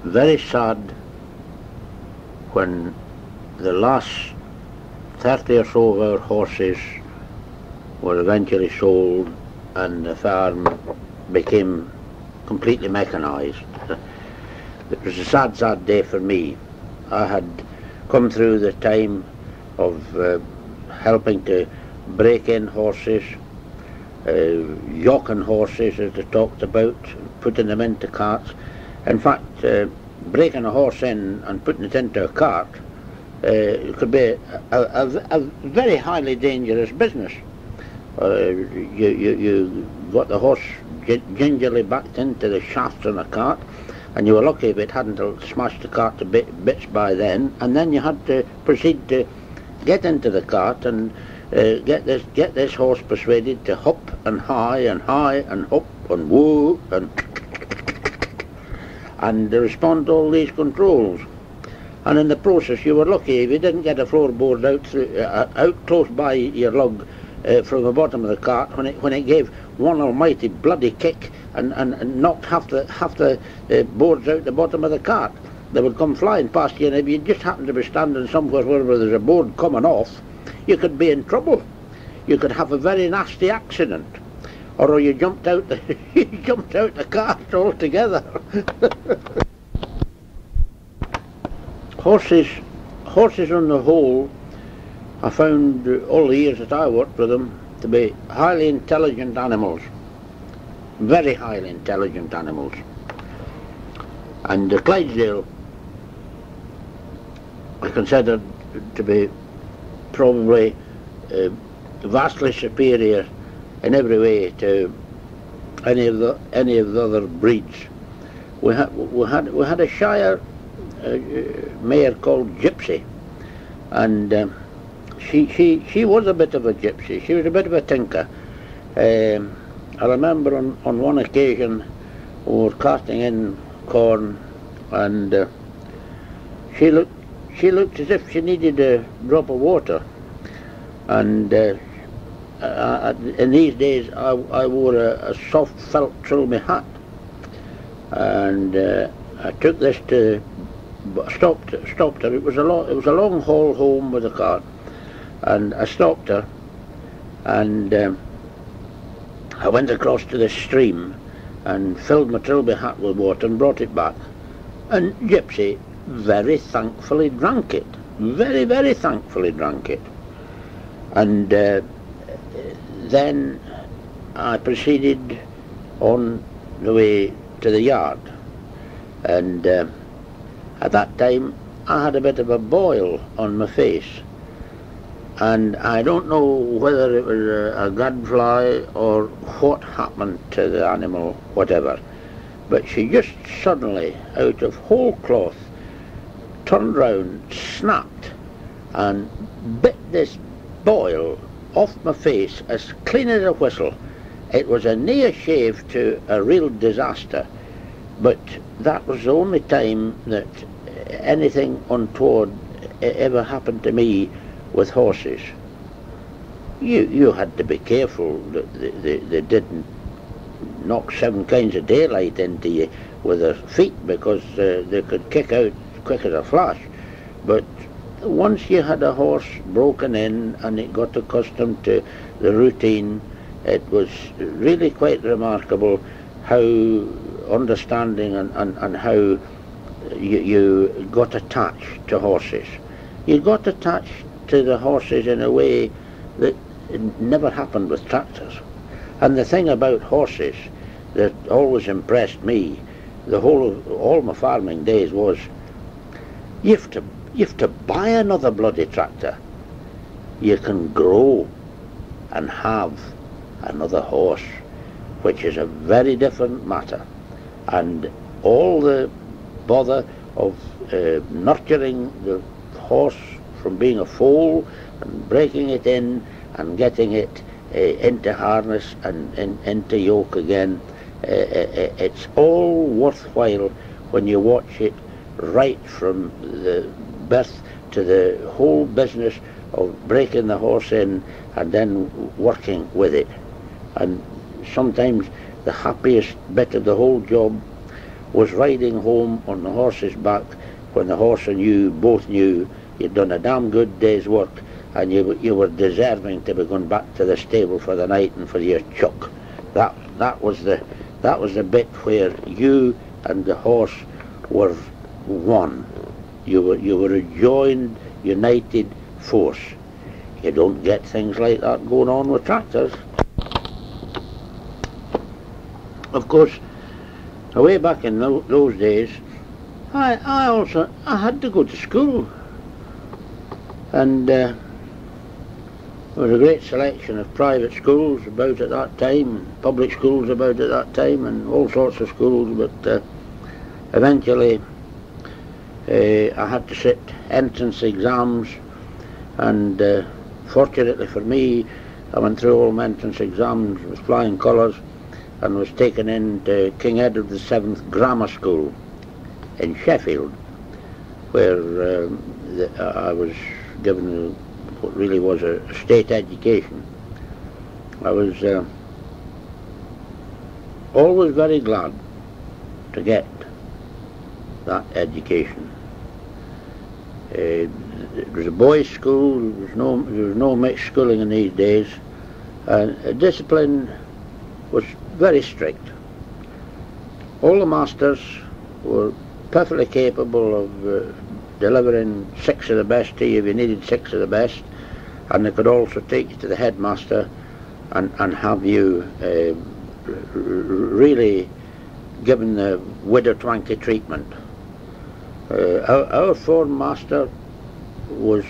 very sad when the last 30 or so of our horses were eventually sold and the farm became completely mechanised. It was a sad, sad day for me. I had come through the time of helping to break in horses, yocking horses as they talked about, putting them into carts. In fact, breaking a horse in and putting it into a cart could be a very highly dangerous business. You got the horse gingerly backed into the shafts on a cart, and you were lucky if it hadn't smashed the cart to bits by then, and then you had to proceed to get into the cart and get this horse persuaded to hop and high and hop and woo and respond to all these controls. And in the process you were lucky if you didn't get a floorboard out close by your lug from the bottom of the cart when it gave one almighty bloody kick and knocked half the boards out the bottom of the cart. They would come flying past you, and if you just happened to be standing somewhere where there's a board coming off, you could be in trouble. You could have a very nasty accident, or you jumped out the cart altogether. Horses on the whole, I found all the years that I worked with them to be highly intelligent animals, very highly intelligent animals. And the Clydesdale I considered to be probably vastly superior in every way to any of the other breeds. We had a Shire mare called Gypsy, and she was a bit of a gypsy. She was a bit of a tinker. I remember on one occasion we were casting in corn, and she looked as if she needed a drop of water. And in these days I wore a soft felt Trilby hat, and I took this to stopped her. It was a long haul home with the cart, and I stopped her, and I went across to the stream and filled my Trilby hat with water and brought it back, and Gypsy very thankfully drank it, very, very thankfully drank it. And then I proceeded on the way to the yard, and at that time I had a bit of a boil on my face, and I don't know whether it was a gadfly or what happened to the animal, whatever, but she just suddenly, out of whole cloth, turned round, snapped, and bit this boil off my face as clean as a whistle. It was a near shave to a real disaster, but that was the only time that anything untoward ever happened to me with horses. You had to be careful that they didn't knock 7 kinds of daylight into you with their feet, because they could kick out quick as a flash. But once you had a horse broken in and it got accustomed to the routine, it was really quite remarkable how understanding and how you got attached to horses. You got attached to the horses in a way that never happened with tractors. And the thing about horses that always impressed me the whole of all my farming days was you have to buy another bloody tractor. You can grow and have another horse, which is a very different matter. And all the bother of nurturing the horse from being a foal and breaking it in and getting it into harness and into yoke again. It's all worthwhile when you watch it right from the birth to the whole business of breaking the horse in and then working with it. And sometimes the happiest bit of the whole job was riding home on the horse's back when the horse and you both knew you'd done a damn good day's work and you were deserving to be going back to the stable for the night and for your chuck. That was the bit where you and the horse were one. You were a joined, united force. You don't get things like that going on with tractors. Of course, way back in those days, I had to go to school, and there was a great selection of private schools about at that time, and public schools about at that time, and all sorts of schools, but eventually I had to sit entrance exams, and fortunately for me, I went through all my entrance exams with flying colours and was taken into King Edward VII Grammar School in Sheffield, where I was given what really was a state education. I was always very glad to get that education. It was a boys' school. There was no mixed schooling in these days, and discipline was very strict. All the masters were perfectly capable of delivering 6 of the best to you if you needed 6 of the best, and they could also take you to the headmaster and have you really given the widow twankey treatment. Our form master was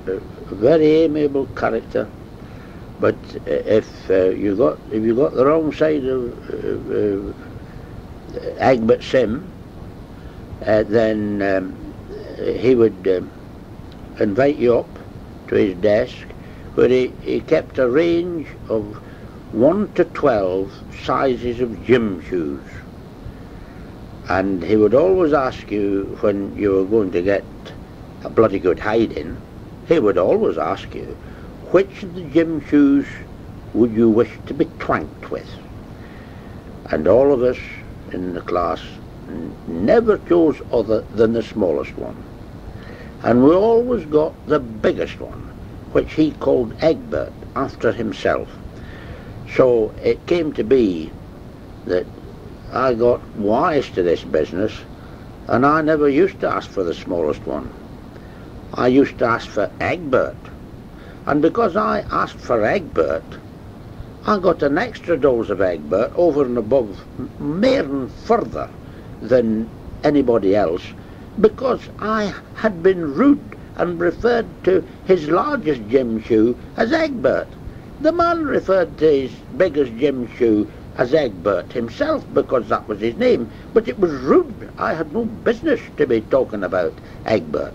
a very amiable character, but if you got the wrong side of Egbert Sim, then he would invite you up to his desk, where he kept a range of 1 to 12 sizes of gym shoes. And he would always ask you, when you were going to get a bloody good hiding, he would always ask you, which of the gym shoes would you wish to be twanked with? And all of us in the class never chose other than the smallest one. And we always got the biggest one, which he called Egbert, after himself. So it came to be that I got wise to this business, and I never used to ask for the smallest one. I used to ask for Egbert, and because I asked for Egbert, I got an extra dose of Egbert over and above, more and further than anybody else, because I had been rude and referred to his largest gym shoe as Egbert. The man referred to his biggest gym shoe as Egbert himself, because that was his name, but it was rude. I had no business to be talking about Egbert.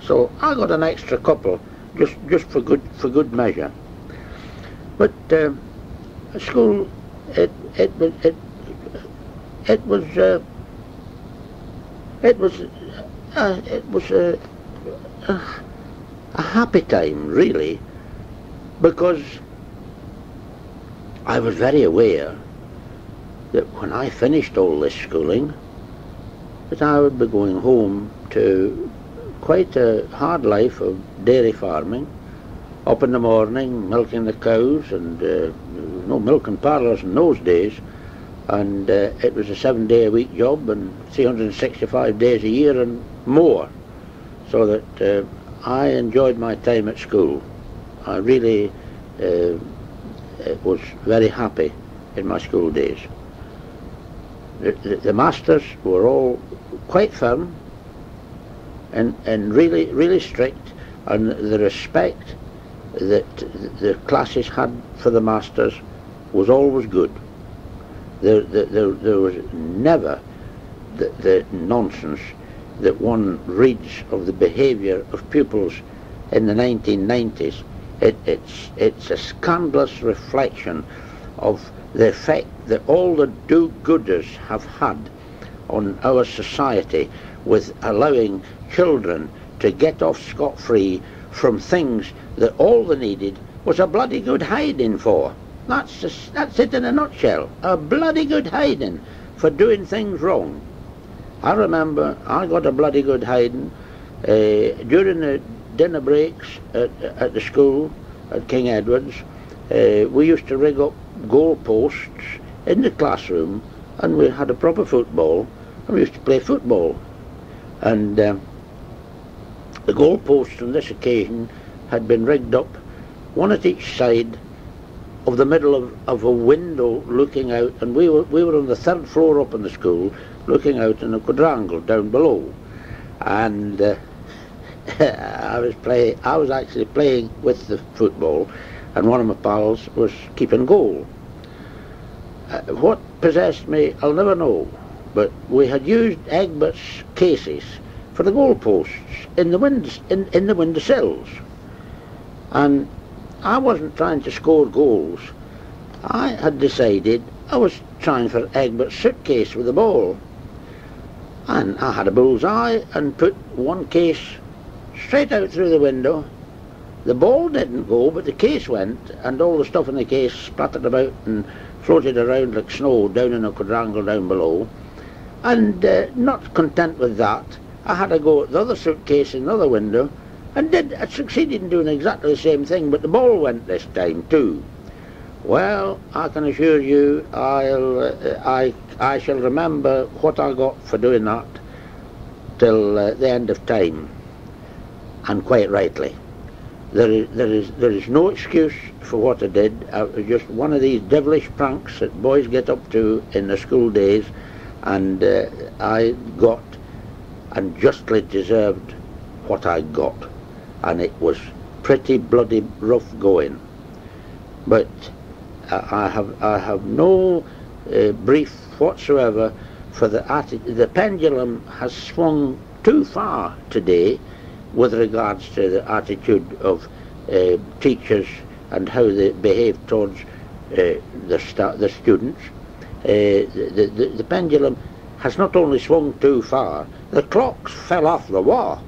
So I got an extra couple just for good measure. But at school, it was a happy time, really, because I was very aware that when I finished all this schooling, that I would be going home to quite a hard life of dairy farming, up in the morning milking the cows, and no milking parlours in those days, and it was a 7-day-a-week job and 365 days a year and more, so that I enjoyed my time at school. I really was very happy in my school days. The masters were all quite firm and really strict, and the respect that the classes had for the masters was always good. There was never the nonsense that one reads of the behaviour of pupils in the 1990s, it's a scandalous reflection of the effect that all the do-gooders have had on our society, with allowing children to get off scot-free from things that all they needed was a bloody good hiding for. That's it in a nutshell. A bloody good hiding for doing things wrong. I remember I got a bloody good hiding during the dinner breaks at the school at King Edward's. We used to rig up goal posts in the classroom, and we had a proper football, and we used to play football. And the goal posts on this occasion had been rigged up, one at each side of the middle of a window looking out, and we were on the third floor up in the school, looking out in a quadrangle down below. And I was actually playing with the football, and one of my pals was keeping goal. What possessed me, I'll never know, but we had used Egbert's cases for the goalposts in the windowsills, and I wasn't trying to score goals. I had decided I was trying for Egbert's suitcase with the ball, and I had a bullseye and put one case straight out through the window. The ball didn't go, but the case went, and all the stuff in the case splattered about and floated around like snow down in a quadrangle down below. And not content with that, I had to go at the other suitcase in the other window, and I succeeded in doing exactly the same thing, but the ball went this time too. Well, I can assure you, I shall remember what I got for doing that till the end of time, and quite rightly. There is no excuse for what I did. It was just one of these devilish pranks that boys get up to in the school days, and I got and justly deserved what I got, and it was pretty bloody rough going. But I have no brief whatsoever for the pendulum has swung too far today with regards to the attitude of teachers and how they behave towards the students. The pendulum has not only swung too far, the clocks fell off the wall.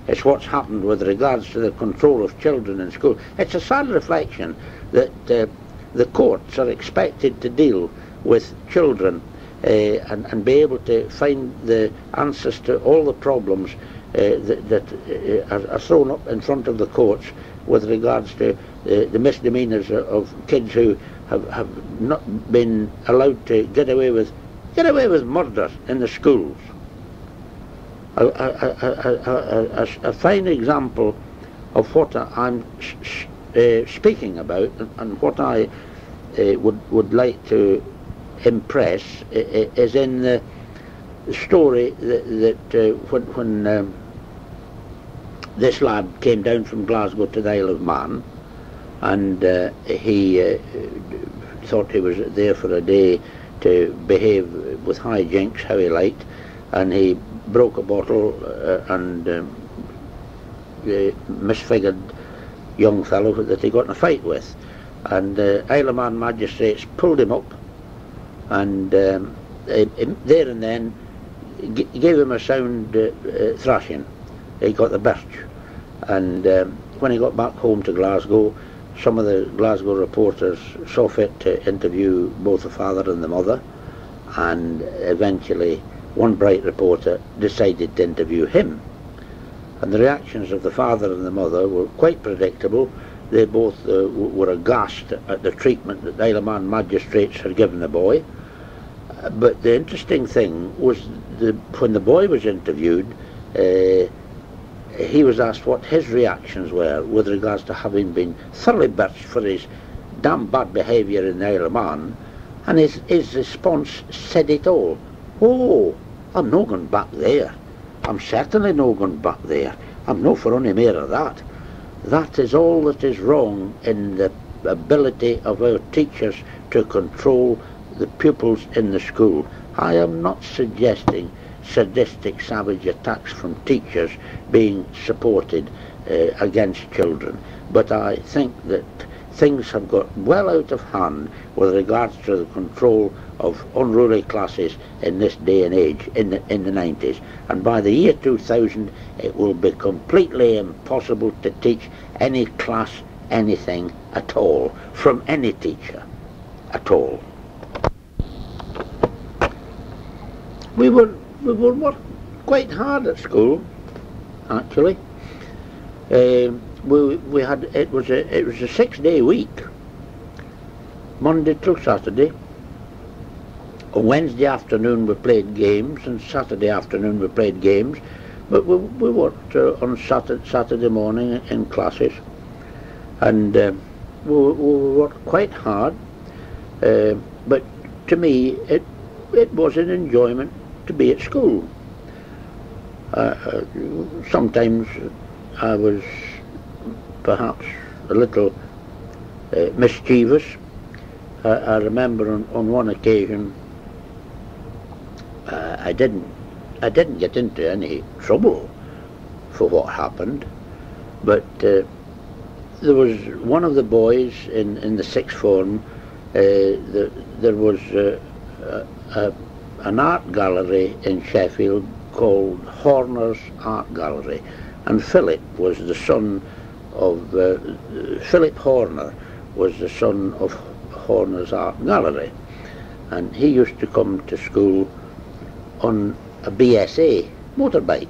It's what's happened with regards to the control of children in school. It's a sad reflection that the courts are expected to deal with children and be able to find the answers to all the problems that are thrown up in front of the courts with regards to the misdemeanours of kids who have not been allowed to get away with murder in the schools. A fine example of what I'm speaking about, and what I would like to impress, is in the story that when this lad came down from Glasgow to the Isle of Man, and he thought he was there for a day to behave with high jinks how he liked, and he broke a bottle and misfigured young fellow that he got in a fight with, and Isle of Man magistrates pulled him up, and there and then gave him a sound thrashing. He got the birch, and when he got back home to Glasgow, some of the Glasgow reporters saw fit to interview both the father and the mother, and eventually one bright reporter decided to interview him. And the reactions of the father and the mother were quite predictable. They both were aghast at the treatment that the Isle of Man magistrates had given the boy. But the interesting thing was when the boy was interviewed, he was asked what his reactions were with regards to having been thoroughly birched for his damn bad behaviour in the Isle of Man, and his response said it all. "Oh, I'm no going back there. I'm certainly no going back there. I'm no for any more of that." That is all that is wrong in the ability of our teachers to control the pupils in the school. I am not suggesting sadistic, savage attacks from teachers being supported against children. But I think that things have got well out of hand with regards to the control of unruly classes in this day and age, in the 90s. And by the year 2000, it will be completely impossible to teach any class anything at all, from any teacher at all. We were working quite hard at school, actually. We had it was a 6-day week, Monday through Saturday. On Wednesday afternoon we played games, and Saturday afternoon we played games. But we worked on Saturday morning in classes, and we worked quite hard. But to me, it was an enjoyment to be at school. Sometimes I was perhaps a little mischievous. I remember on one occasion I didn't get into any trouble for what happened, but there was one of the boys in the sixth form. There was an art gallery in Sheffield called Horner's Art Gallery, and Philip was the son of Philip Horner was the son of Horner's Art Gallery, and he used to come to school on a BSA motorbike.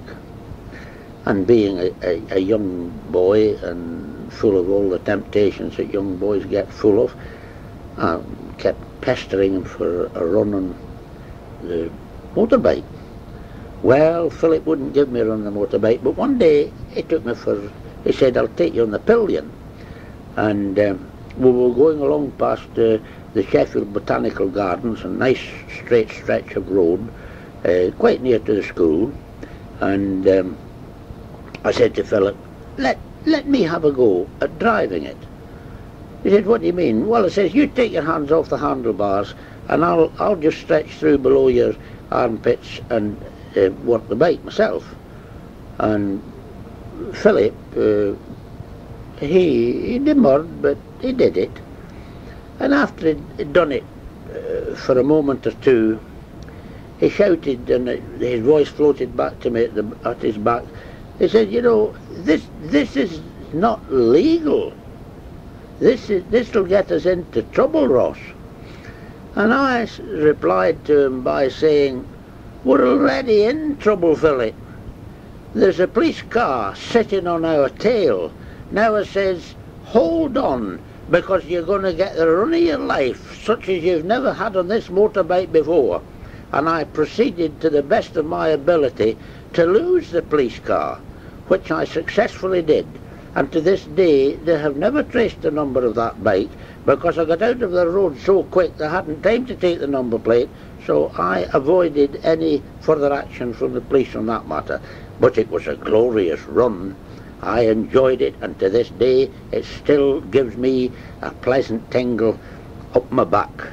And being a young boy and full of all the temptations that young boys get full of, I kept pestering him for a run on the motorbike. Well, Philip wouldn't give me a run on the motorbike, but one day he said, "I'll take you on the pillion." And we were going along past the Sheffield Botanical Gardens, a nice straight stretch of road, quite near to the school, and I said to Philip, let me have a go at driving it. He said, "What do you mean?" "Well," I says, "you take your hands off the handlebars and I'll just stretch through below your armpits and work the bike myself." And Philip, he demurred, but he did it. And after he'd done it for a moment or two, he shouted, and his voice floated back to me at his back. He said, "You know, this is not legal. This'll get us into trouble, Ross." And I replied to him by saying, "We're already in trouble, Philip. There's a police car sitting on our tail. Now it says, 'Hold on, because you're going to get the run of your life, such as you've never had on this motorbike before.'" And I proceeded to the best of my ability to lose the police car, which I successfully did. And to this day they have never traced the number of that bike, because I got out of the road so quick they hadn't time to take the number plate, so I avoided any further action from the police on that matter. But it was a glorious run. I enjoyed it, and to this day it still gives me a pleasant tingle up my back.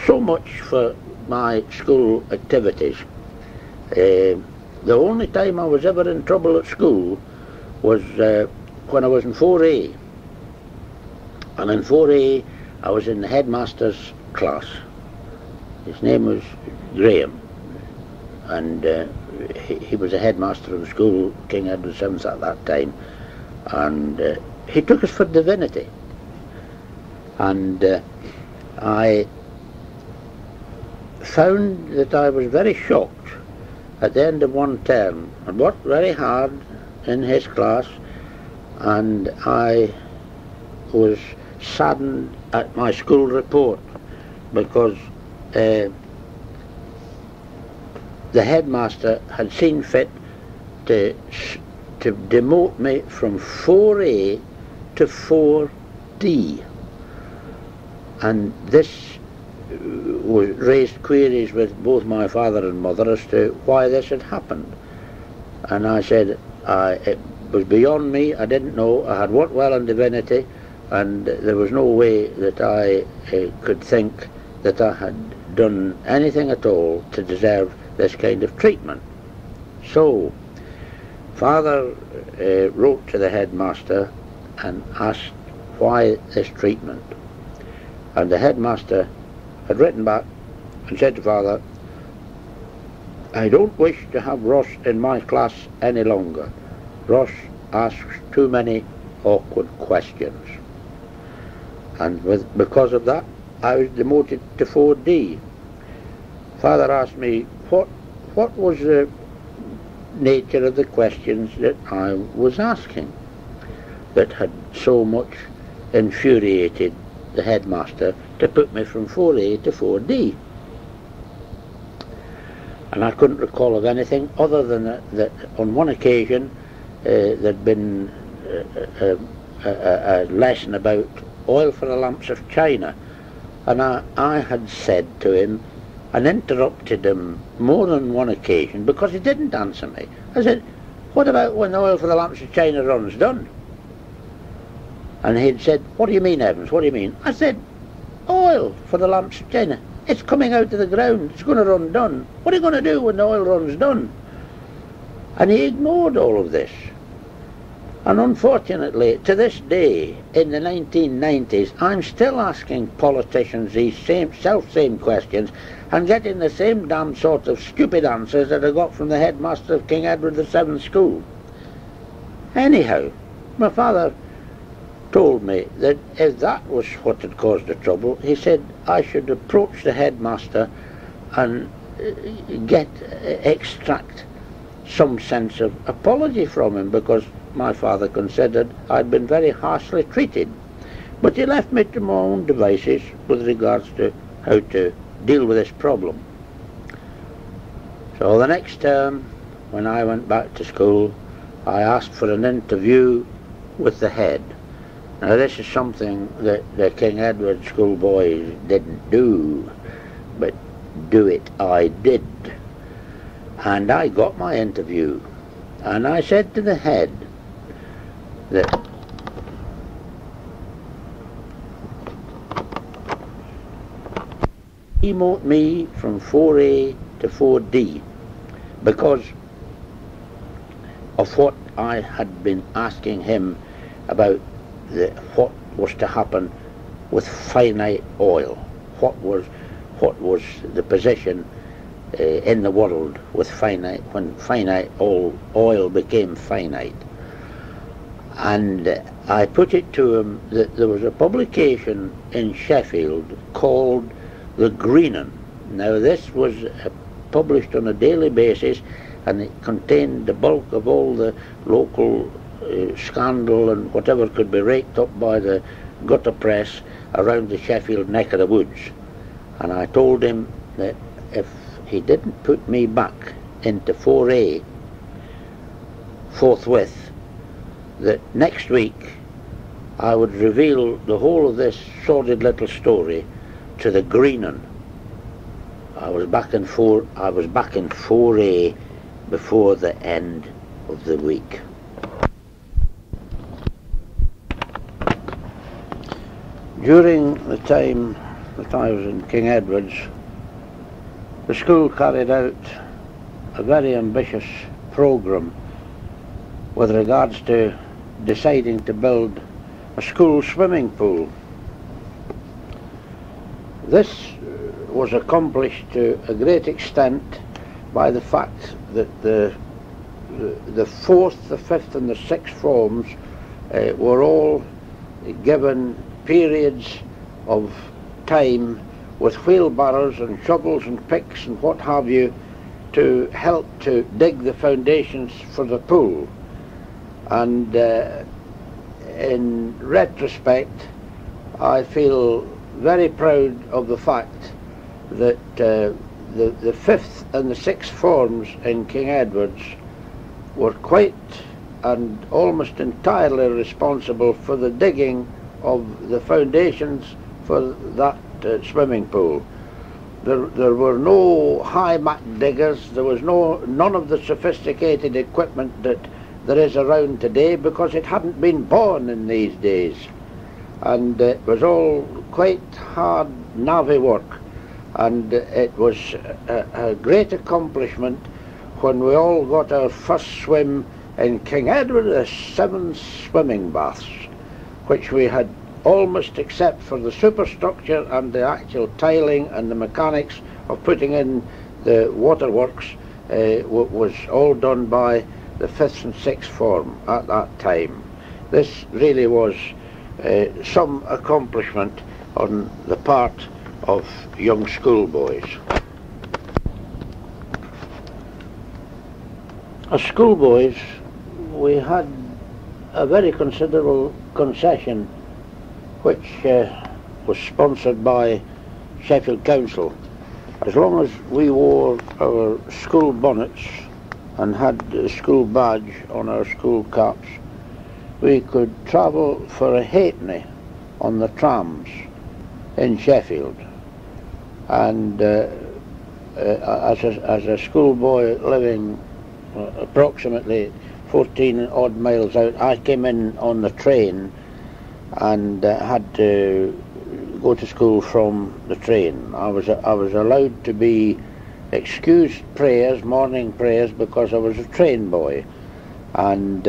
So much for my school activities. The only time I was ever in trouble at school was when I was in 4A. And in 4A I was in the headmaster's class. His name was Graham, and he was a headmaster of the school, King Edward VII at that time, and he took us for divinity. And I found that I was very shocked at the end of one term. I worked very hard in his class, and I was saddened at my school report, because the headmaster had seen fit to demote me from 4A to 4D, and this raised queries with both my father and mother as to why this had happened. And I said it was beyond me. I didn't know. I had worked well in divinity, and there was no way that I could think that I had done anything at all to deserve this kind of treatment. So Father wrote to the headmaster and asked why this treatment, and the headmaster had written back and said to Father, "I don't wish to have Ross in my class any longer. Ross asks too many awkward questions." And because of that, I was demoted to 4D. Father asked me what was the nature of the questions that I was asking that had so much infuriated the headmaster to put me from 4A to 4D. And I couldn't recall of anything other than that on one occasion there'd been a lesson about oil for the lamps of China, and I had said to him and interrupted him more than one occasion because he didn't answer me. I said, "What about when the oil for the lamps of China run's done?" And he'd said, "What do you mean, Evans? What do you mean?" I said, "Oil for the lamps of China. It's coming out of the ground. It's going to run done. What are you going to do when the oil run's done?" And he ignored all of this. And unfortunately, to this day, in the 1990s, I'm still asking politicians these same questions and getting the same damn sort of stupid answers that I got from the headmaster of King Edward VII School. Anyhow, my father told me that if that was what had caused the trouble, he said I should approach the headmaster and extract some sense of apology from him, because my father considered I'd been very harshly treated. But he left me to my own devices with regards to how to deal with this problem. So the next term, when I went back to school, I asked for an interview with the head. Now this is something that the King Edward schoolboys didn't do, but do it I did. And I got my interview, and I said to the head that demote me from 4A to 4D because of what I had been asking him about what was to happen with finite oil. What was the position in the world with finite, when finite oil became finite. And I put it to him that there was a publication in Sheffield called The Greenan. Now this was published on a daily basis, and it contained the bulk of all the local scandal and whatever could be raked up by the gutter press around the Sheffield neck of the woods. And I told him that if he didn't put me back into 4A forthwith, that next week I would reveal the whole of this sordid little story to the Greenan. I was back in 4A before the end of the week. During the time that I was in King Edward's, the school carried out a very ambitious programme with regards to deciding to build a school swimming pool. This was accomplished to a great extent by the fact that the 4th, the 5th and the 6th forms were all given periods of time with wheelbarrows and shovels and picks and what have you to help to dig the foundations for the pool. And in retrospect, I feel very proud of the fact that the 5th and the 6th forms in King Edward's were quite and almost entirely responsible for the digging of the foundations for that swimming pool. There were no high-mac diggers, there was none of the sophisticated equipment that there is around today, because it hadn't been born in these days. And it was all quite hard navvy work. and it was a great accomplishment when we all got our first swim in King Edward VII's swimming baths, which we had almost, except for the superstructure and the actual tiling and the mechanics of putting in the waterworks, was all done by the 5th and 6th form at that time. This really was some accomplishment on the part of young schoolboys. As schoolboys, we had a very considerable concession which was sponsored by Sheffield Council. As long as we wore our school bonnets and had the school badge on our school caps, we could travel for a halfpenny on the trams in Sheffield. And as a schoolboy living approximately 14 odd miles out, I came in on the train and had to go to school from the train. I was allowed to be excused prayers, morning prayers, because I was a train boy, and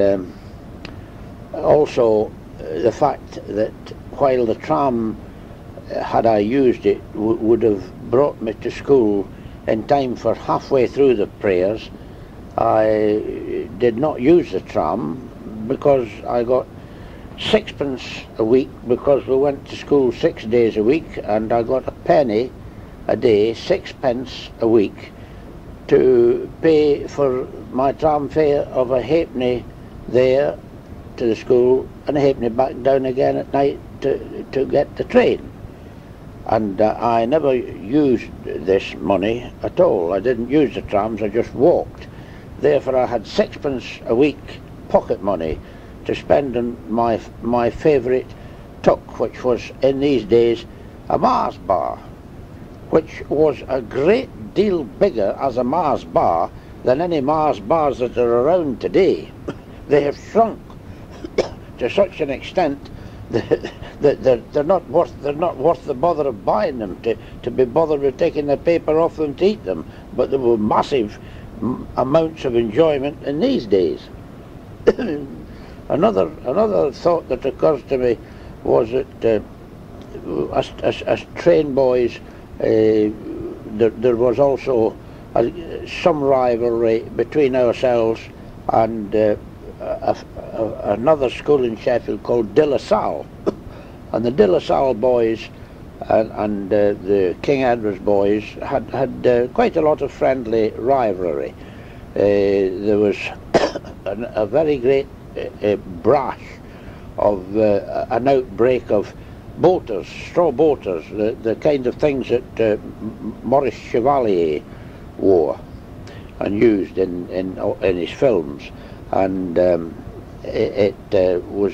also the fact that while the tram, had I used it, would have brought me to school in time for halfway through the prayers, I did not use the tram because I got 6pence a week, because we went to school 6 days a week, and I got a penny a day, 6pence a week, to pay for my tram fare of a halfpenny there to the school and a halfpenny back down again at night to get the train. And I never used this money at all. I didn't use the trams, I just walked. Therefore I had 6pence a week pocket money to spend on my favourite tuck, which was in these days a Mars bar, which was a great deal bigger as a Mars bar than any Mars bars that are around today. They have shrunk to such an extent that they're not worth the bother of buying them, to be bothered with taking the paper off them to eat them. But there were massive amounts of enjoyment in these days. Another thought that occurs to me was that as train boys, there was also some rivalry between ourselves and another school in Sheffield called De La Salle. And the De La Salle boys and the King Edward's boys had quite a lot of friendly rivalry. There was a very great brash of an outbreak of boaters, straw boaters, the kind of things that Maurice Chevalier wore and used in his films. And it was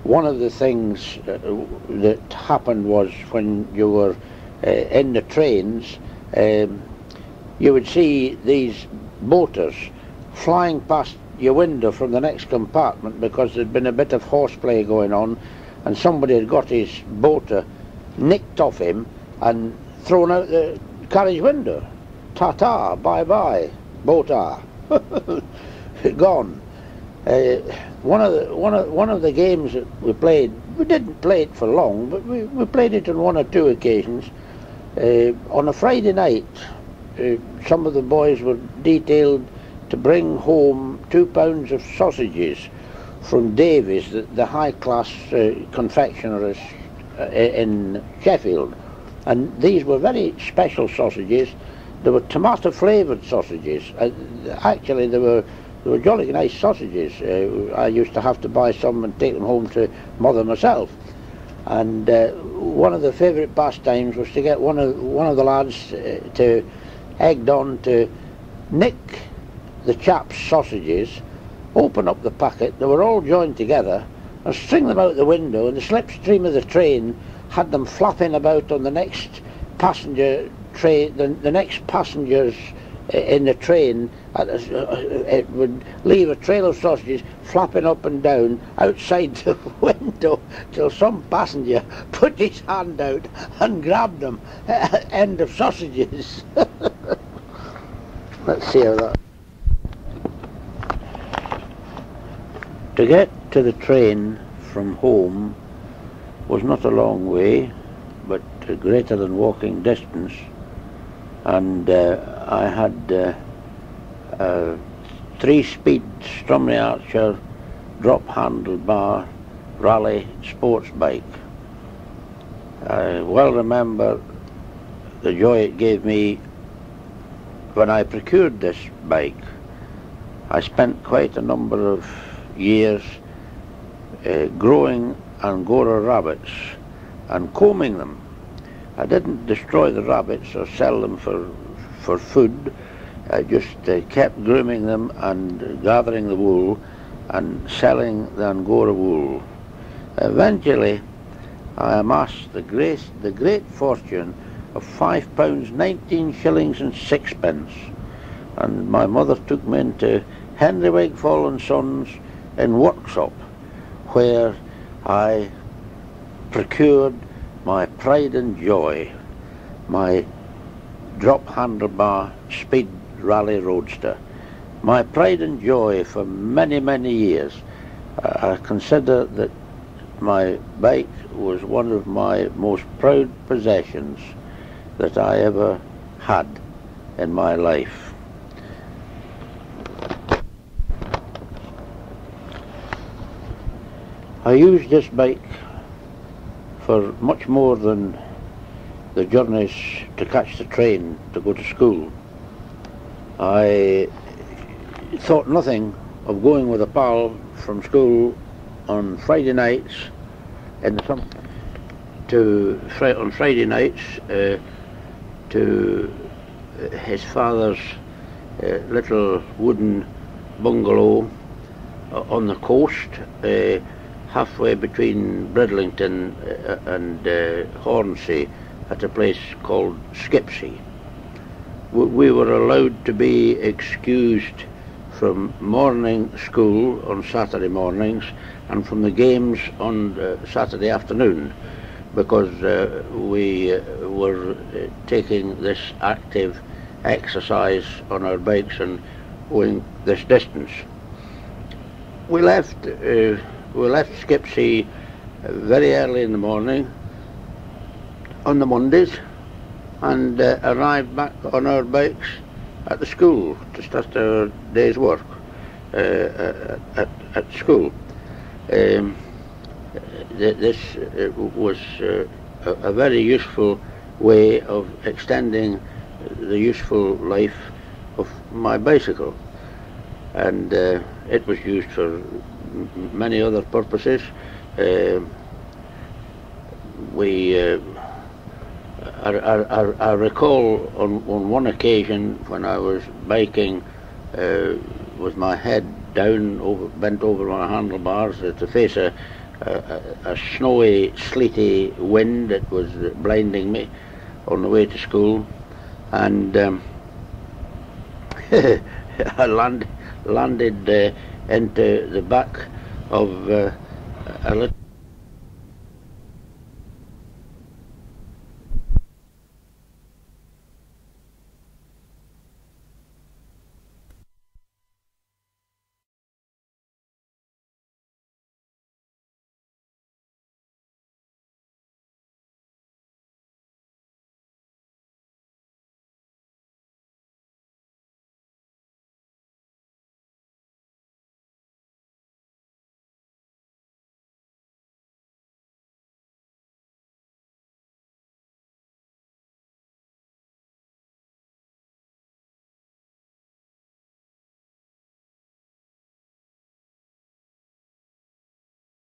one of the things that happened was when you were in the trains, you would see these boaters flying past your window from the next compartment because there'd been a bit of horseplay going on, and somebody had got his boater nicked off him and thrown out the carriage window. Ta-ta, bye-bye, boater. Gone. One of the games that we played, we didn't play it for long, but we played it on one or two occasions. On a Friday night, some of the boys were detailed to bring home 2 pounds of sausages from Davies, the high-class confectioners in Sheffield. And these were very special sausages. They were tomato-flavoured sausages. Actually, they were jolly nice sausages. I used to have to buy some and take them home to mother myself. And one of the favourite pastimes was to get one of the lads to egged on to nick the chap's sausages, open up the packet, they were all joined together, and string them out the window, and the slipstream of the train had them flapping about on the next passenger train, the next passenger's in the train. It would leave a trail of sausages flapping up and down outside the window till some passenger put his hand out and grabbed them. End of sausages. Let's see how that. To get to the train from home was not a long way, but greater than walking distance, and I had a 3-speed Strumley Archer drop handlebar rally sports bike. I well remember the joy it gave me when I procured this bike. I spent quite a number of years growing Angora rabbits and combing them. I didn't destroy the rabbits or sell them for food. I just kept grooming them and gathering the wool and selling the Angora wool. Eventually I amassed the great fortune of £5, 19 shillings and 6pence, and my mother took me into Henry Wigfall and Sons in workshop, where I procured my pride and joy, my drop handlebar speed rally roadster. My pride and joy for many years. I consider that my bike was one of my most proud possessions that I ever had in my life. I used this bike for much more than the journeys to catch the train to go to school. I thought nothing of going with a pal from school on Friday nights in the summer on Friday nights to his father's little wooden bungalow on the coast, halfway between Bridlington and Hornsea, at a place called Skipsea. We were allowed to be excused from morning school on Saturday mornings and from the games on Saturday afternoon, because we were taking this active exercise on our bikes and going this distance. We left Skipsea very early in the morning on the Mondays and arrived back on our bikes at the school to start our day's work at school. This was a very useful way of extending the useful life of my bicycle, and it was used for many other purposes. I recall on one occasion when I was biking with my head down, bent over my handlebars to face a snowy, sleety wind that was blinding me on the way to school, and I landed into the back of a little